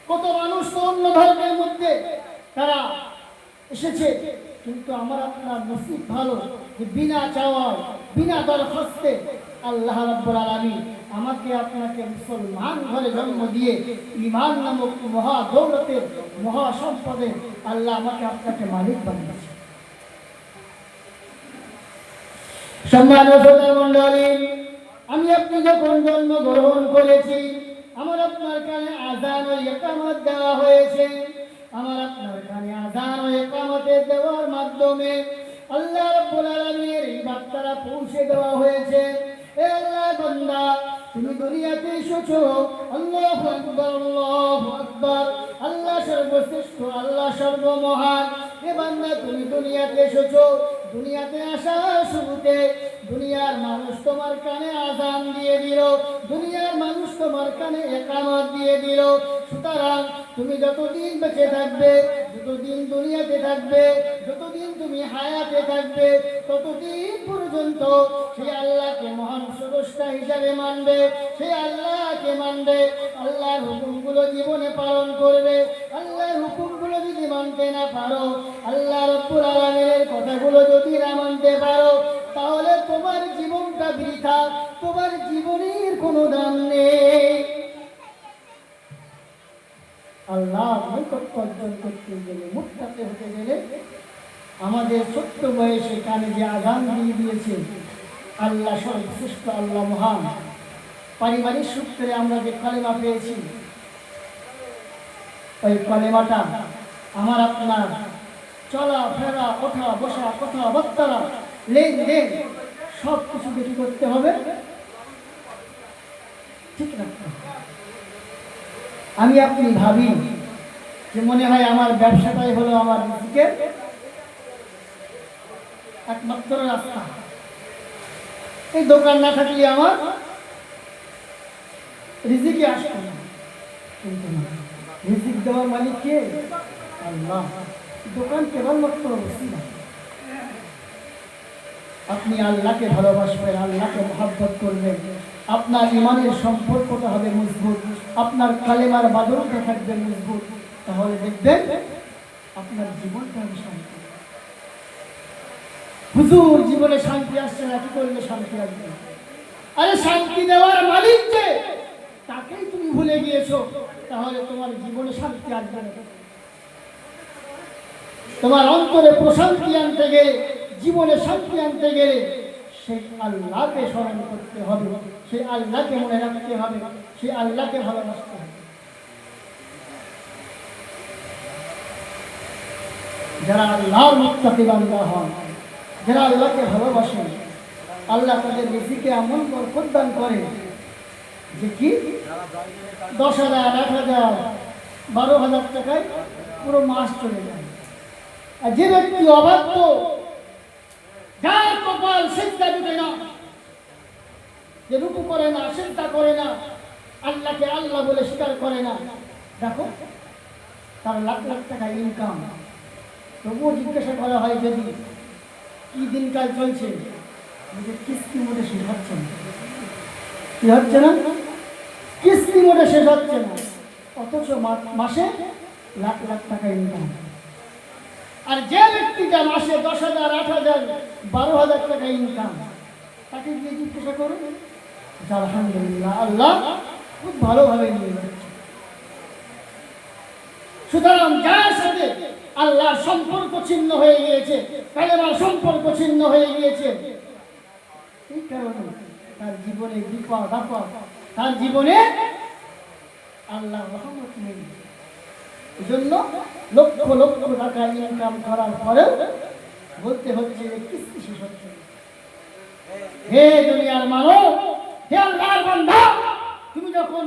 কত মানুষ তো অন্য ধর্মের মধ্যে তারা এসেছে, কিন্তু আমার আপনার নসিব ভালো যে বিনা চাওয়ায়, বিনা দরখাস্তে আল্লাহ রাব্বুল আলামিন আমাকে আপনাকে মুসলমান ঘরে জন্ম দিয়ে ঈমান নামক মহা দৌলতের, মহা সম্পদের আল্লাহ আমাকে আপনাকে মালিক বানিয়েছে। সম্মানিত শ্রোতামণ্ডলী, আমি আপনি যখন জন্মগ্রহণ করেছি, আমার আপনার কানে আযান ও ইকামত দেওয়া হয়েছে। আমার আপনার কানে আযান ও ইকামতের দেওয়ার মাধ্যমে আল্লাহ রাব্বুল আলামিনের এই বার্তাটা পৌঁছে দেওয়া হয়েছে। এ আল্লাহ বান্দা, তুমি দুনিয়াতে এসেছো, আল্লাহু আকবার, আল্লাহু আকবার, আল্লাহ সর্বশ্রেষ্ঠ, আল্লাহ সর্বমহান। এ বান্দা, তুমি দুনিয়াতে এসেছো, দুনিয়াতে আসার শুরুতে দুনিয়ার মানুষ তোমার কানে আযান দিয়ে দিল, দুনিয়ার মানুষ তোমার কানে ইকামত দিয়ে দিল। সুতরাং তুমি যতদিন বেঁচে থাকবে, যতদিন দুনিয়াতে থাকবে, যতদিন তুমি হায়াতে থাকবে, ততদিন পর্যন্ত সেই আল্লাহকে মহান স্রষ্টা হিসাবে মানবে, সেই আল্লাহকে মানবে, আল্লাহর হুকুমগুলো জীবনে পালন করবে। আল্লাহর হুকুমগুলো যদি মানতে না পারো, আল্লাহ রাব্বুল আলামিনের কথাগুলো যদি না মানতে পারো, তাহলে তোমার জীবনটা বৃথা, তোমার জীবনের কোনো দাম নেই। আল্লাহ নৈকট্য অর্জন করতে গেলে, মুত্তাকি হতে গেলে আমাদের ছোট্ট বয়সে কানে যে আজান দিয়ে দিয়েছে, আল্লাহ সর্বশ্রেষ্ঠ, আল্লাহ মহান। পারিবারিক সূত্রে আমরা যে কালেমা পেয়েছি, ওই কালেমাটা আমার আপনার চলা ফেরা, ওঠা বসা, কথাবার্তা, লেনদেন সব কিছু কি করতে হবে, ঠিক রাখতে হবে। আমি আপনি ভাবি যে মনে হয় আমার ব্যবসাটাই হলো আমার রিজিকের একমাত্র রাস্তা, এই দোকান না থাকলে আমার রিজিকে আসবে না। কিন্তু না, রিজিক দেওয়ার মালিক কে? আল্লাহ। দোকান কেবলমাত্র ওসিলা। আপনি আল্লাহকে ভালোবাসবেন, আল্লাহকে মহব্বত করবেন, আপনার ইমানের সম্পর্কটা হবে মজবুত, আপনার কালেমার বাদলটা থাকবে মজবুত, তাহলে দেখবেন আপনার জীবনটা হবে শান্তি। হুজুর জীবনে শান্তি আসছে না, কি করলে শান্তি আসবে? আরে শান্তি দেওয়ার মালিক যে, তাকেই তুমি ভুলে গিয়েছো, তাহলে তোমার জীবনে শান্তি আসবে না। তোমার অন্তরে প্রশান্তি আনতে গেলে, জীবনে শান্তি আনতে গেলে সেই আল্লাহকে স্মরণ করতে হবে, সেই আল্লাহকে মনে রাখতে হবে, সেই আল্লাহকে ভালোবাসতে হবে। যারা আল্লাহর মুত্তাকি বান্দা হন, যারা আল্লাহকে ভালোবাসেন, আল্লাহ তাদের রিজিকে এমন বরকত দান করে যে কি 10,000, 8,000, 12,000 টাকায় পুরো মাস চলে যায়। আর যে ব্যক্তি অবাধ্য, যার কপাল সিজদা দিবে না, যে রুকু করে না, সিজদা করে না, আল্লাহকে আল্লাহ বলে স্বীকার করে না, দেখো তার লাখ লাখ টাকা ইনকাম, তবুও জিজ্ঞাসা করা হয় যদি কি দিনকাল চলছে, কিস্তি মোটে শেষ হচ্ছে না। কি হচ্ছে না? কিস্তি মোটে শেষ হচ্ছে না, অথচ মাসে লাখ লাখ টাকা ইনকাম। আর যে ব্যক্তিটা মাসে 10,000, 8,000, 12,000 টাকা ইনকাম, তাকে গিয়ে জিজ্ঞাসা করুন, আলহামদুলিল্লাহ, আল্লাহ খুব ভালোভাবে নিয়ে যাচ্ছে। সুতরাং যার সাথে আল্লাহর সম্পর্ক ছিন্ন হয়ে গিয়েছে, কালেমার সম্পর্ক ছিন্ন হয়ে গিয়েছে, এই কারণে তার জীবনে বিপদ আপদ, তার জীবনে আল্লাহ রহমত নেই। এজন্য লক্ষ লক্ষ টাকা ইনকাম করার পরেও বলতে হচ্ছে যে কিস্তি শেষ হচ্ছে। হে দুনিয়ার মানব, হে আল্লাহর বান্দা, তুমি যখন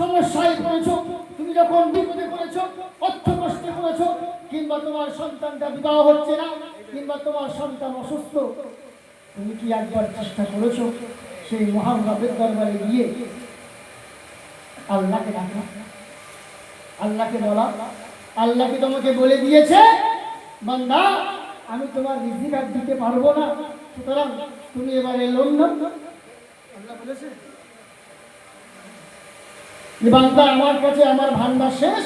সমস্যায় পড়েছো, তুমি যখন বিপদে পড়েছো, অর্থ কষ্টে পড়েছো, কিংবা তোমার সন্তানটা বিবাহ হচ্ছে না, কিংবা তোমার সন্তান অসুস্থ, তুমি কি একবার চেষ্টা করেছো সেই মহান রবের দরবারে গিয়ে আল্লাহকে ডাকা, আল্লাহকে বলা? আল্লাহ কি তোমাকে বলে দিয়েছে বান্দা আমি তোমার রিজিক আর দিতে পারবো না, সুতরাং তুমি এবারে লোন নাও? আল্লাহ বলেছে যে বান্দা আমার কাছে আমার ভান্ডার শেষ,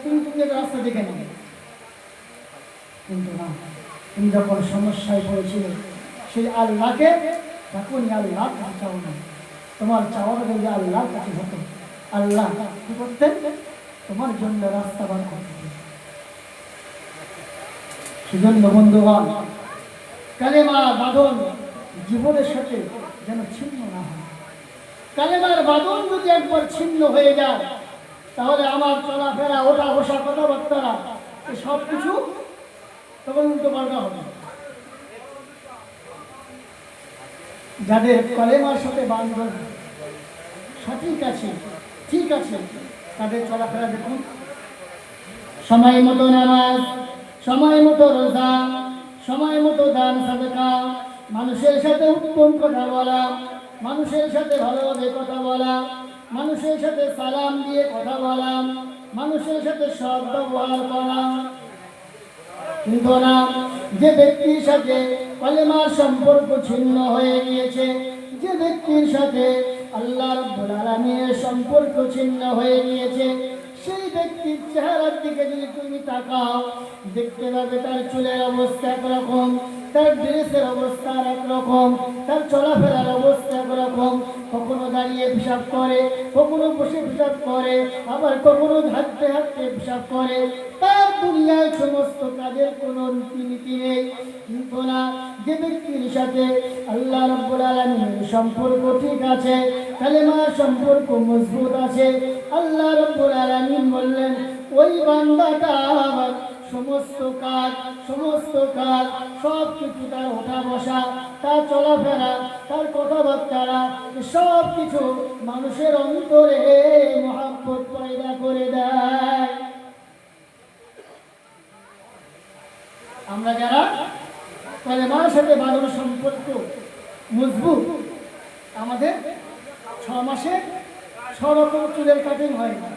তুমি রাস্তা দেখে নেবে। কিন্তু না, তুমি যখন সমস্যায় পড়েছিলে সেই আল্লাহকে তখনই আল্লাহ চাও না, তোমার চাওয়াটা যদি আল্লাহর কাছে হতো, আল্লাহ কি করতেন? তোমার জন্য রাস্তা বার করতেন। সেজন্য বন্ধুগণ, কালেমা বাঁধন জীবনের সাথে যেন ছিন্ন না হয়। কালেমার বাঁধন যদি একবার ছিন্ন হয়ে যায়, তাহলে আমার চলাফেরা, ওঠা বসা, কথাবার্তা সব কিছু তখন উল্টো পাল্টা হবে। যাদের কলেমার সাথে বান্ধব সঠিক আছে, ঠিক আছে, তাদের চলাফেরা দেখুন, সময় মতো নামাজ, সময় মতো রোজা, সময় মতো দান সাদকা, মানুষের সাথে উত্তম কথা বলা, মানুষের সাথে ভালোভাবে কথা বলা, মানুষের সাথে সালাম দিয়ে কথা বলা, মানুষের সাথে সৎ ব্যবহার করা। কিন্তু না, যে ব্যক্তির সাথে কলেমার সম্পর্ক ছিন্ন হয়ে গিয়েছে, যে ব্যক্তির সাথে আল্লাহ রাব্বুল আলামিনের সম্পর্ক ছিন্ন হয়ে গিয়েছে, সেই ব্যক্তির চেহারার দিকে যদি তুমি তাকাও, দেখতে পাবে তার চুলের অবস্থা একরকম, তার ড্রেসের অবস্থা একরকম, তার চলাফেরার অবস্থা একরকম। কখনো দাঁড়িয়ে পেশাব করে, কখনো বসে পেশাব করে, আবার কখনো হাঁটতে হাঁটতে পেশাব করে। তার দুনিয়া দুনিয়ায় সমস্ত কাজের কোনো রীতিনীতি নেই, কিন্তু না, যে ব্যক্তির সাথে আল্লাহ রাব্বুল আলামিনের সম্পর্ক ঠিক আছে, কালেমার সম্পর্ক মজবুত আছে, আল্লাহ রাব্বুল আলামিন বললেন ওই বান্দাটা আমার সমস্ত কাজ সব কিছু, তার ওঠা বসা, তার চলাফেরা, তার কথাবার্তা, সব কিছু মানুষের অন্তরে মহব্বত পয়দা করে দেয়। আমরা যারা কালেমার সাথে বাঁধানো সম্পর্ক মজবুত, আমাদের 6 মাসে 6 রকম চুলের কাটিং হয় না,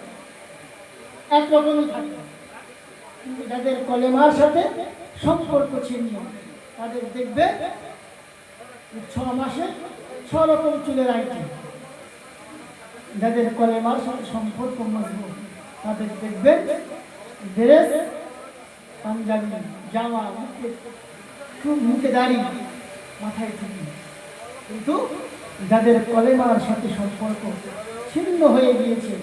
একরকমই থাকে। কিন্তু যাদের কলেমার সাথে সম্পর্ক ছিন্ন, তাদের দেখবে 6 মাসে 6 রকম চুলের আইটেম। যাদের কলেমার সাথে সম্পর্ক মজবুত, তাদের দেখবে ড্রেস, পাঞ্জাবি, জামা, মুখে দাড়ি, মাথায় টুপি। কিন্তু যাদের কলেমার সাথে সম্পর্ক ছিন্ন হয়ে গিয়েছে,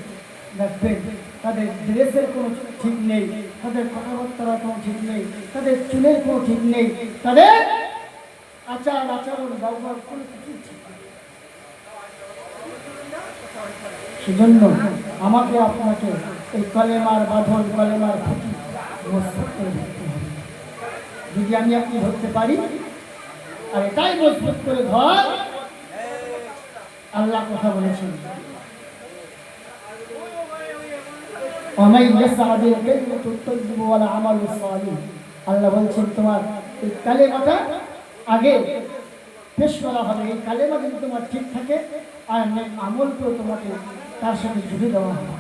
দেখবেন তাদের ড্রেসের কোনো ঠিক নেই, তাদের কথাবার্তার কোনো ঠিক নেই, তাদের চুলের কোনো ঠিক নেই, তাদের আচরণ ব্যবহার কোনো কিছু ঠিক নেই। সেজন্য আমাকে আপনাকে এই কলেমার বাঁধন, কলেমার খুঁটি মজবুত করে ধরতে হবে। যদি আমি আপনি ধরতে পারি, আর এটাই মজবুত করে ধর, আল্লাহ কথা বলেছেন আল্লাহ বলছেন তোমার এই কালেমাটা আগে পেশ করা হবে। এই কালেমা যদি তোমার ঠিক থাকে, আর আমল করে তোমাকে তার সাথে জুড়ে দেওয়া হবে।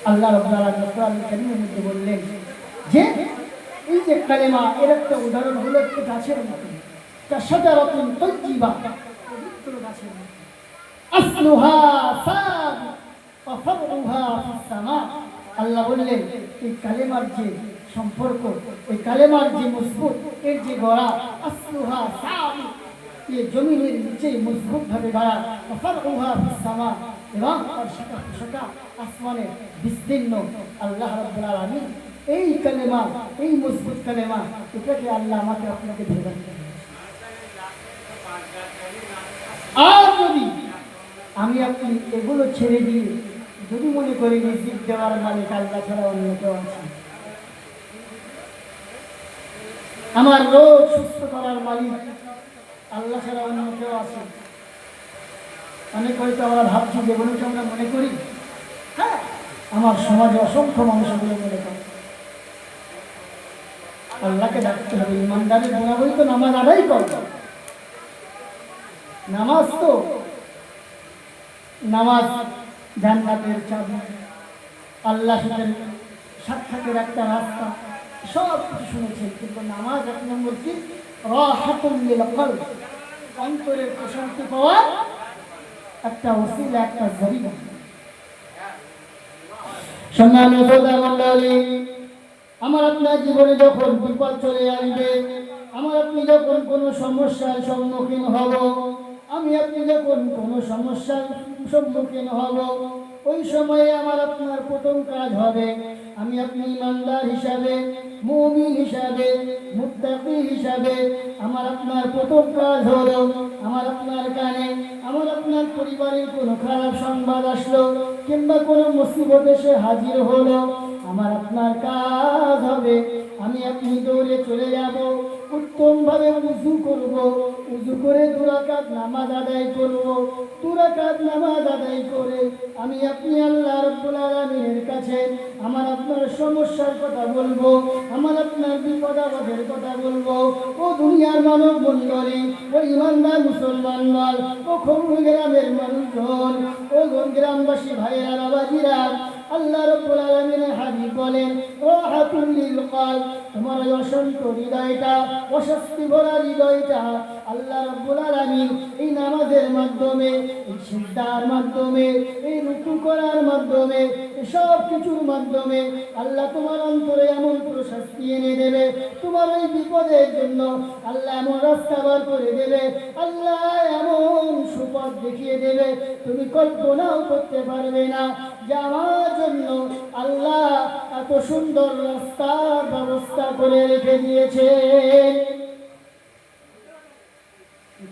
আল্লাহ রাব্বুল আলামিন কোরআনুল কারীমের মধ্যে বললেন যে এই যে কালেমা, এর একটা উদাহরণ হলো একটা গাছের মতো, কাশাজারাতুন তাইয়্যিবা, পবিত্র গাছের মতো, আসলুহা সাবিত ওয়া ফারউহা ফিস সামা। আল্লাহ বললেন এই কালেমার যে সম্পর্ক, ওই কালেমার যে মজবুত, এর যে গড়া, আসলুহা সাবিত, এই জমিনের নিচে মজবুত ভাবে গড়া, ওয়া ফারউহা ফিস সামা, এবং তার শাখা আসমানে বিস্তীর্ণ। আল্লাহ রাব্বুল আলামিন এই কালেমা, এই মজবুত কালেমা, এটাকে আল্লাহ আমাকে আপনাকে ধরে রাখতে হবে। আর যদি আমি আপনি এগুলো ছেড়ে দিয়ে যদি মনে করি রিজিক দেওয়ার মালিক আল্লাহ ছাড়া অন্য কেউ আছে, আমার রোগ সুস্থ করার মালিক আল্লাহ ছাড়া অন্য কেউ আছে, অনেক হয়তো আমরা ভাবছি যেগুলোকে আমরা মনে করি, হ্যাঁ, আমার সমাজে অসংখ্য মানুষ এগুলো মনে করে। আল্লাহকে ডাকতে হবে। ইমানদারের গুণাবলী তো নামাজ আদায় করবে। নামাজ জান্নাতের চাবি, আল্লাহ সাক্ষাতের একটা রাস্তা, সব কিছু শুনেছেন, কিন্তু নামাজ 1 নম্বর কি? রাহাতুল লিল কলব, অন্তরের প্রশান্তি পাওয়ার একটা ওসিলা, একটা জরিয়া। সম্মানিত শ্রোতামণ্ডলী, আমার আপনার জীবনে যখন বিপদ চলে আসবে, আমার আপনি যখন কোনো সমস্যার সম্মুখীন হব, আমি আপনি যখন কোনো সমস্যার সম্মুখীন হব, ওই সময়ে আমার আপনার প্রথম কাজ হবে, আমি আপনি ইমানদার হিসাবে, মুমিন হিসাবে, মুত্তাকি হিসাবে, আমার আপনার প্রথম কাজ হলো, আমার আপনার কানে, আমার আপনার পরিবারের কোনো খারাপ সংবাদ আসলো, কিংবা কোনো মুসিবত এসে হাজির হলো, আমার আপনার কাজ হবে, আমি আপনি দৌড়ে চলে যাব, উত্তম ভাবে উযু করব, উযু করে 2 রাকাত নামাজ আদায় করব, 2 রাকাত নামাজ আদায় করে আমি আপনি আল্লাহ রাব্বুল আলামিনের কাছে আমার আপনার সমস্যার কথা বলবো, আমার আপনার বিপদ আপদের কথা বলবো। ও দুনিয়ার মানব মণ্ডলী, ও ইমানদার মুসলমান বল, ও খবর গ্রামের মানুষজন, ও গ্রামবাসী ভাইয়েরা, বাবাজিরা, আল্লাহ রাব্বুল আলামিনের হাবিব বলেন, রাহাতুল লিল কলব, তোমার এই অশান্ত হৃদয়টা, অস্বস্তি ভরা হৃদয়টা আল্লাহ রাব্বুল আলামিন এই নামাজের মাধ্যমে, এই সিজদার মাধ্যমে, এই রুকু করার মাধ্যমে, সব কিছুর মাধ্যমে আল্লাহ তোমার অন্তরে এমন প্রশান্তি এনে দেবে, তোমার এই বিপদের জন্য আল্লাহ এমন রাস্তা বার করে দেবে, আল্লাহ এমন সুপথ দেখিয়ে দেবে তুমি কল্পনাও করতে পারবে না। যে আমার জন্য আল্লাহ এত সুন্দর রাস্তার ব্যবস্থা করে রেখে দিয়েছেন,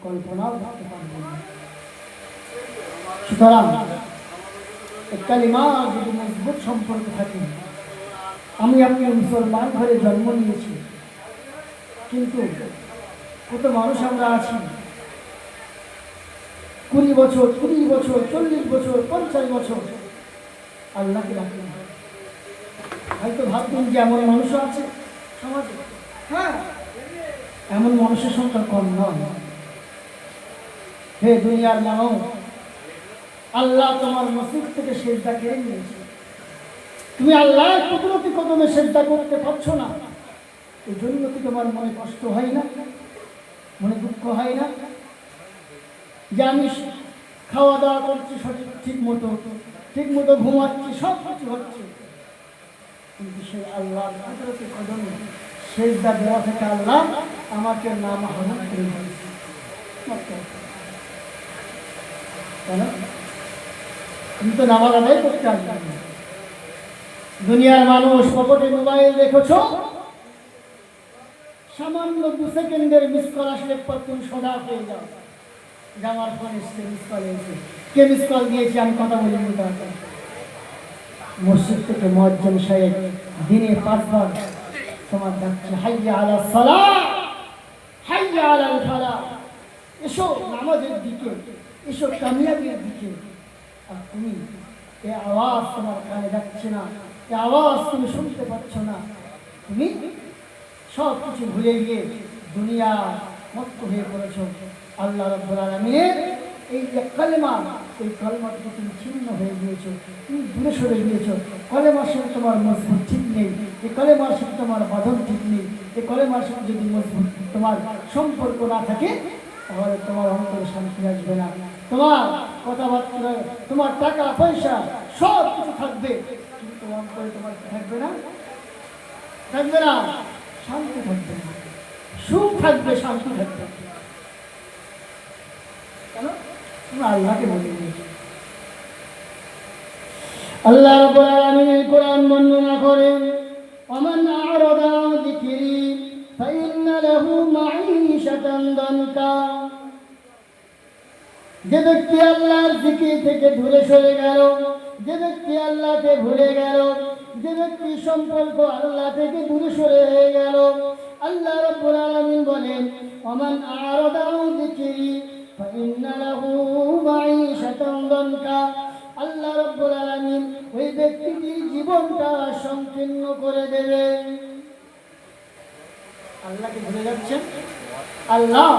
কল্পনাও করতে পারবেন না। সুতরাং কালিমা যদি মজবুত সম্পর্ক থাকে, আমি আপনি মুসলমান ঘরে জন্ম নিয়েছি, কিন্তু কত মানুষ আমরা আছি 20 বছর, 30 বছর, 40 বছর, 50 বছর আল্লাহকে ডাকি না। হয়তো ভাববেন যে এমন মানুষও আছে সমাজে, হ্যাঁ, এমন মানুষের সংখ্যা কম নয়। হে দুনিয়ার মানুষ, আল্লাহ তোমার নসিব থেকে সেজদা কেড়ে নিয়েছে, তুমি আল্লাহর কুদরতি কদমে সেজদা করতে পারছো না। এই জন্য কি তোমার মনে কষ্ট হয় না, মনে দুঃখ হয় না যে আমি খাওয়া দাওয়া করছি সঠিক ঠিক মতো ঘুমাচ্ছি, সব কিছু হচ্ছে, কিন্তু সেই আল্লাহর কুদরতি কদমে সেজদা দেওয়া থেকে আল্লাহ আমাকে নাম হারাম করে দিয়েছে। কেন? তুমি তো নামাজ আদায় করতে আসবে না। দুনিয়ার মানুষ পকেটে মোবাইল দেখেছ, সামান্য 2 সেকেন্ডের মিস কল আসলে তুমি সোজা হয়ে যাও, আমার ফোন এসছে, মিস কল এসেছে, কে মিস কল দিয়েছে আমি কথা বলি নিতে হবে। মসজিদ থেকে মুয়াজ্জিন সাহেব দিনে 5 বার তোমার ডাকছে, হাইয়া আলাস সালাহ, হাইয়া আলাল ফালাহ, এসো নামাজের দিকে, এসো কামিয়াবির দিকে। আর তুমি এই আওয়াজ তোমার কানে যাচ্ছে না, এই আওয়াজ তুমি শুনতে পাচ্ছ না, তুমি সব কিছু ভুলে গিয়ে দুনিয়া মত্ত হয়ে পড়েছ। আল্লাহ রাব্বুল আলামিনের এই যে কালেমা, এই কালেমা থেকে তুমি ছিন্ন হয়ে গিয়েছো, তুমি দূরে সরে গিয়েছো। কালেমার সাথে তোমার মজবুত ঠিক নেই, এই কালেমার সাথে তোমার বাঁধন ঠিক নেই। এই কালেমার সাথে যদি মজবুত তোমার সম্পর্ক না থাকে, তাহলে তোমার অন্তরে শান্তি আসবে না, তোমার কথাবার্তা, তোমার টাকা পয়সা সব কিছু থাকবে, কিন্তু অন্তরে তোমার থাকবে না, শান্তি থাকবে না, সুখ থাকবে, শান্তি থাকবে। কেন? তুমি আল্লাহকে বলে দিয়েছো। আল্লাহ রাব্বুল আলামিন কোরআন বর্ণনা করেন, ওমান আ'রাদা আন যিকরি ফাইন্না লাহু মাঈশাতান দানকা। যে ব্যক্তি আল্লাহর জিকির থেকে দূরে সরে গেল, যে ব্যক্তি আল্লাহকে ভুলে গেল, যে ব্যক্তি সম্পর্ক আল্লাহ থেকে দূরে সরে হয়ে গেল, আল্লাহ রাব্বুল আলামিন বলেন, ওমান আ'রাদা আন যিকরি ফাইন্না লাহু মাঈশাতান দানকা। আল্লাহ রাব্বুল আলামিন ওই ব্যক্তিটির জীবনটা সংকীর্ণ করে দেবে। আল্লাহকে ভুলে যাচ্ছেন, আল্লাহ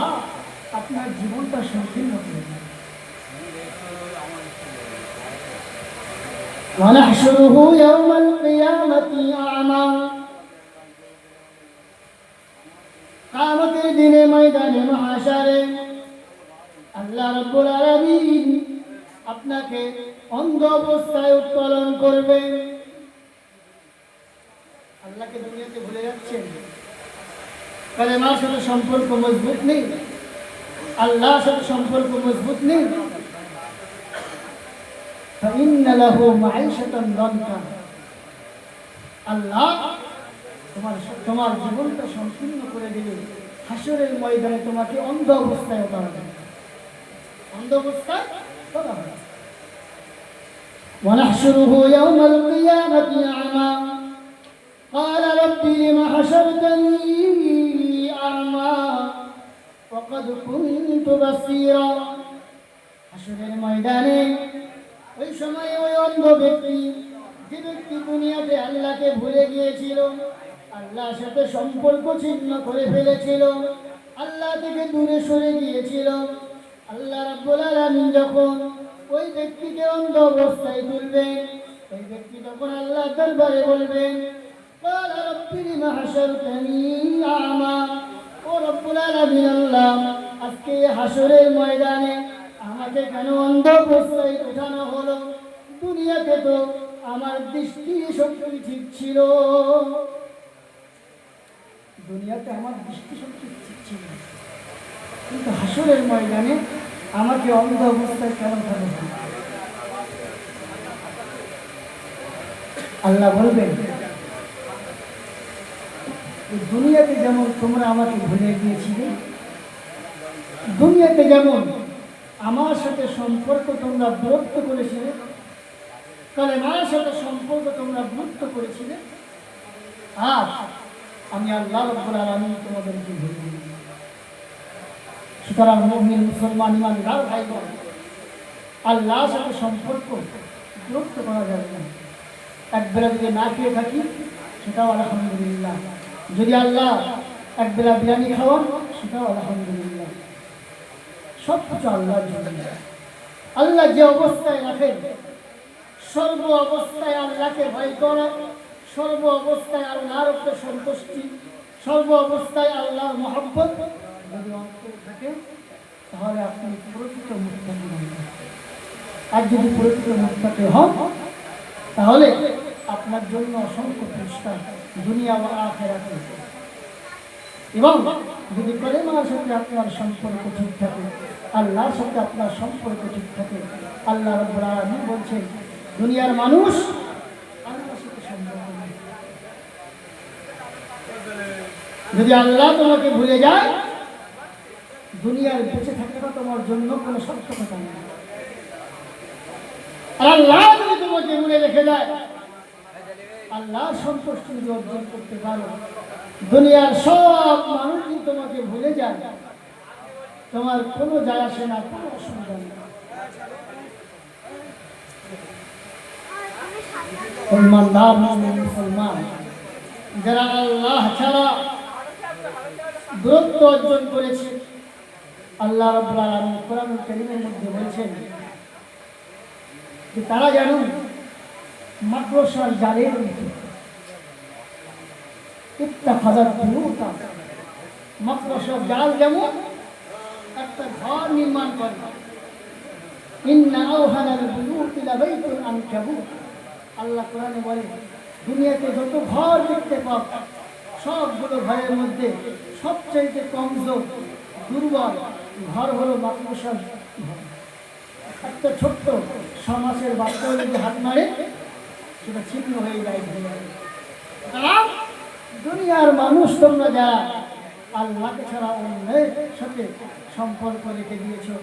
আপনার জীবনটা সংকীর্ণ করে দেবে। ونحشره يوم القيامة أعمى। কিয়ামতের দিনে ময়দানে মাহশারে আল্লাহ রাব্বুল আলামিন আপনাকে অন্ধ অবস্থায় উত্তোলন করবে। আল্লাহকে দুনিয়াতে ভুলে যাচ্ছেন, কালেমার সাথে সম্পর্ক মজবুত নেই, আল্লাহর সাথে সম্পর্ক মজবুত নেই। ফাইন্না লাহু মাঈশাতান দানকা। আল্লাহ তোমার জীবনটা সংকীর্ণ করে দিবে। হাসরের ময়দানে তোমাকে অন্ধ অবস্থায় উঠাবে, অন্ধ অবস্থায় উঠাবে। ونحشره يوم القيامة أعمى قال رب لم حشرتني أعمى وقد كنت بصيرا। হাসরের ময়দানে ওই সময় ওই অন্ধ ব্যক্তি, যে ব্যক্তি দুনিয়াতে আল্লাহকে ভুলে গিয়েছিল, আল্লাহর সাথে সম্পর্ক ছিন্ন করে ফেলেছিল, আল্লাহ থেকে দূরে সরে গিয়েছিল, আল্লাহ রাব্বুল আলামিন যখন ওই ব্যক্তিকে অন্ধ অবস্থায় তুলবেন, ওই ব্যক্তি তখন আল্লাহর দরবারে বলবেন, قال رب لم حشرتني أعمى। ও রব্বুল আলামিন, আল্লাহ আজকে হাসরের ময়দানে আমাকে কেন অন্ধ অবস্থায় ওঠানো হলো? দুনিয়াতে তো আমার দৃষ্টি শক্তি ঠিক ছিল, দুনিয়াতে আমার দৃষ্টি শক্তি ঠিক ছিল, কিন্তু হাসরের ময়দানে আমাকে অন্ধ অবস্থায় কেন ওঠানো হলো? আল্লাহ বলবেন, দুনিয়াতে যেমন তোমরা আমাকে ভুলে গিয়েছিলে, দুনিয়াতে যেমন আমার সাথে সম্পর্ক তোমরা বিরক্ত করেছিলে, কালেমার সাথে সম্পর্ক তোমরা বিরক্ত করেছিলে, আর আমি আল্লাহ রাব্বুল আলামিন তোমাদেরকে ভুলে দিয়েছি। সুতরাং মুমিন মুসলমান ইমানদার ভাইগণ, আল্লাহর সাথে সম্পর্ক বিরক্ত করা যাবে না। একবেলা যদি না খেয়ে থাকি সেটাও আলহামদুলিল্লাহ, যদি আল্লাহ একবেলা বিরিয়ানি খাওয়ান সেটাও আলহামদুলিল্লাহ। সব কিছু আল্লাহর জন্য। আল্লাহ যে অবস্থায় রাখেন, সর্ব অবস্থায় আল্লাহকে ভয় করা, সর্ব অবস্থায় আল্লাহর উপরে সন্তুষ্টি, সর্ব অবস্থায় আল্লাহর মহব্বত যদি অন্তরে থাকে, তাহলে আপনি প্রকৃত মুত্তাকি হবেন। আর যদি প্রকৃত মুত্তাকি হন, তাহলে আপনার জন্য অসংখ্য পুরস্কার দুনিয়া ও আখিরাতে। এবং যদি কলেমার সাথে আপনার সম্পর্ক ঠিক থাকে, আল্লাহর সাথে আপনার সম্পর্ক ঠিক থাকে, আল্লাহ রাব্বুল আলামিন বলছেন দুনিয়ার মানুষ আল্লাহর সাথে সম্পর্ক নেই। যদি আল্লাহ তোমাকে ভুলে যায়, দুনিয়ার বেঁচে থাকাটা তোমার জন্য কোনো সার্থকতা নেই। আর আল্লাহ যদি তোমাকে ভুলে রেখে দেয়, আল্লাহর সন্তুষ্টি যদি অর্জন করতে পারো, দুনিয়ার সব মানুষ যদি তোমাকে ভুলে যায়, তোমার কোনো যায় আসে না, কোনো অসুবিধা নেই। ইমানদার মুমিন মুসলমান যারা আল্লাহ ছাড়া দূরত্ব অর্জন করেছে, আল্লাহ রাব্বুল আলামিন কোরআনুল কারীমের মধ্যে বলেছেন যে তারা যেন মাকড়সার জালের মতো। মাকড়সার জাল যেমন একটা ঘর নির্মাণ করে, ইন্না আওহানাল বুয়ুতি লাবাইতুল আনকাবুত। আল্লাহ কোরআনে বলে দুনিয়াতে যত ঘর দেখতে পাও, সবগুলো ঘরের মধ্যে সবচাইতে কমজোর দুর্বল ঘর হলো মাকড়সার ঘর। একটা ছোট্ট সমাজের বাচ্চা যদি হাত মারে সেটা ছিন্ন হয়ে যায়। দুনিয়ার মানুষ তোমরা যারা আল্লাহকে ছাড়া অন্যের সাথে সম্পর্ক রেখে দিয়েছো,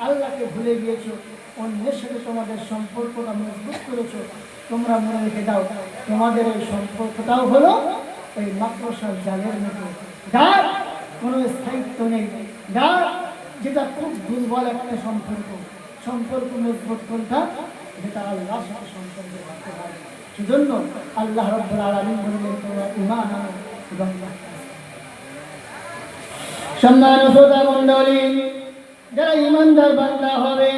আল্লাহকে ভুলে গিয়েছো, অন্যের সাথে তোমাদের সম্পর্কটা মজবুত করেছো, তোমরা মনে রেখে দাও তোমাদের এই সম্পর্কটাও হলো এই মাকড়সার জালের মতো, যার কোনো স্থায়িত্ব নেই, যার যেটা খুব দুর্বল একটা সম্পর্ক। সম্পর্ক মজবুত কোনটা? যেটা আল্লাহর সাথে সম্পর্ক রাখতে পারে। সেজন্য আল্লাহ রাব্বুল আলামিন বললেন তোমরা ঈমান আনো এবং সম্মানিত শ্রোতা মণ্ডলী, যারা ঈমানদার বান্দা হবে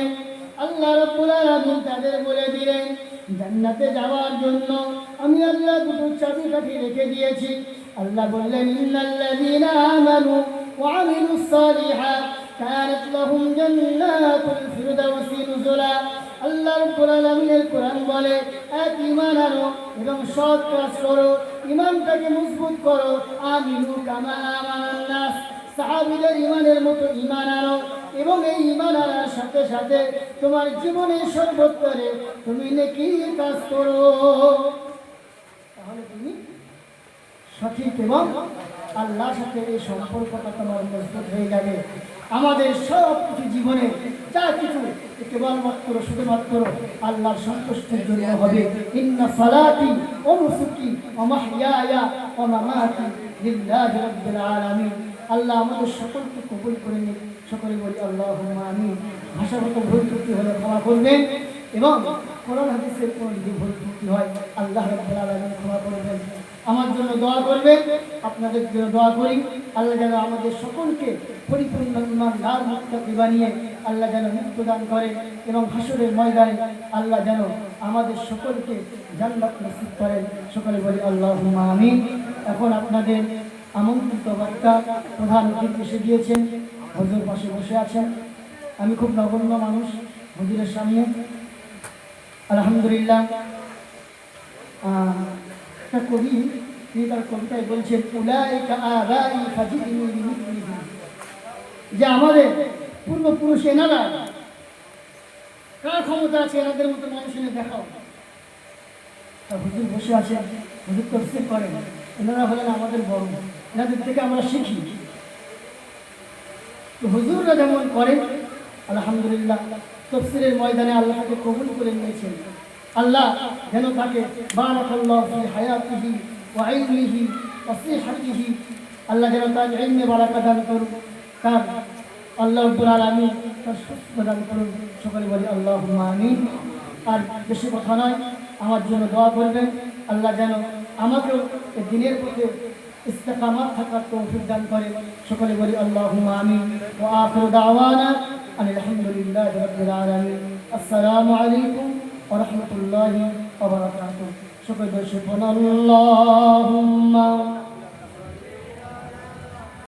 আল্লাহ রাব্বুল আলামিন তাদের বলে দিলেন জান্নাতে যাওয়ার জন্য আমি আল্লাহ দুটো চাবিকাঠি রেখে দিয়েছি। আল্লাহ বললেন ইন্নাল্লাযীনা আমানু ওয়া আমিলুস সালিহাত কানাত লাহুম জান্নাতুল ফিরদাউসি নুজুলা। আল্লাহ রাব্বুল আলামিনের কোরআন বলে এক ঈমান আনো এবং সৎ কাজ করো, ঈমানটাকে মজবুত করো। আমিনু কামা আমানান নাস, সাহাবীদের ঈমানের মতো ঈমান আনো এবং এই ঈমান আনার সাথে সাথে তোমার জীবনের সর্বোত্তরে তুমি নেকির কাজ করো, তাহলে তুমি সঠিক এবং আল্লাহর সাথে এই সম্পর্কটা তোমার মজবুত হয়ে যাবে। আমাদের সব কিছু জীবনে যা কিছু কেবলমাত্র শুধুমাত্র আল্লাহর সন্তুষ্টির জন্য হবে। ইন্না সালাতি ওয়া নুসুকি ওয়া মাহইয়ায়া ওয়া মামাতি লিল্লাহি রাব্বিল আলামিন। আল্লাহ আমাদের সকলকে কবুল করে নিন। সকলে বলি আল্লাহুম্মা আমিন। ভাষাগত ভুল ত্রুটি হলে ক্ষমা করবেন এবং কোরআন হাদিসের কোনো যদি ভুল ত্রুটি হয় আল্লাহ রাব্বুল আলামিন ক্ষমা করবেন। আমার জন্য দোয়া করবেন, আপনাদের জন্য দোয়া করি। আল্লাহ যেন আমাদের সকলকে পরিপূর্ণ ঈমানদার মুত্তাকি বানিয়ে আল্লাহ যেন মৃত্যু দান করেন এবং হাসরের ময়দানে আল্লাহ যেন আমাদের সকলকে জান্নাত নসিব করেন। সকলে বলি আল্লাহুম্মা আমিন। এখন আপনাদের আমন্ত্রিত বক্তা প্রধান অতিথি এসে গিয়েছেন, হুজুর পাশে বসে আছেন। আমি খুব নগণ্য মানুষ হুজুরের সামনে। আলহামদুলিল্লাহ, একটা কবি তিনি তার কবিতায় বলছেন উলাইকা আবাই ফাজিনি বিমিথলিহি, যে আমাদের পূর্বপুরুষ এনারা, কার ক্ষমতা আছে এনাদের মতো মানুষ এনে দেখাও। হুজুর বসে আছেন, হুজুর তফসির করেন, এনারা হলেন আমাদের বড়, এনাদের থেকে আমরা শিখি। তো হুজুররা যেমন করেন, আলহামদুলিল্লাহ তফসিরের ময়দানে আল্লাহ তাকে কবুল করে নিয়েছেন। আল্লাহ যেন তাকে বারাকাল্লাহু ফি হায়াতিহি ওয়া ইলমিহি ওয়া সিহহাতিহি, আল্লাহ যেন তার ইলমে বারাকা দান করুন, তার আল্লাহ রাব্বুল আলামিন তার সুস্থতা দান করুন। সকলে বলি আল্লাহুম্মা আমিন। আর বেশি কথা নয়, আমার জন্য দোয়া করবেন, আল্লাহ যেন আমাকেও এই দিনের পথে ইস্তেকামাত থাকার তৌফিক দান করে। সকলে বলি আল্লাহুম্মা আমিন। ওয়া আখিরু দাওয়ানা আলহামদুলিল্লাহি রাব্বিল আলামিন। আসসালামু আলাইকুম ওয়া রাহমাতুল্লাহি ওয়া বারাকাতুহু। সকলে বলি সুবহানাল্লাহ।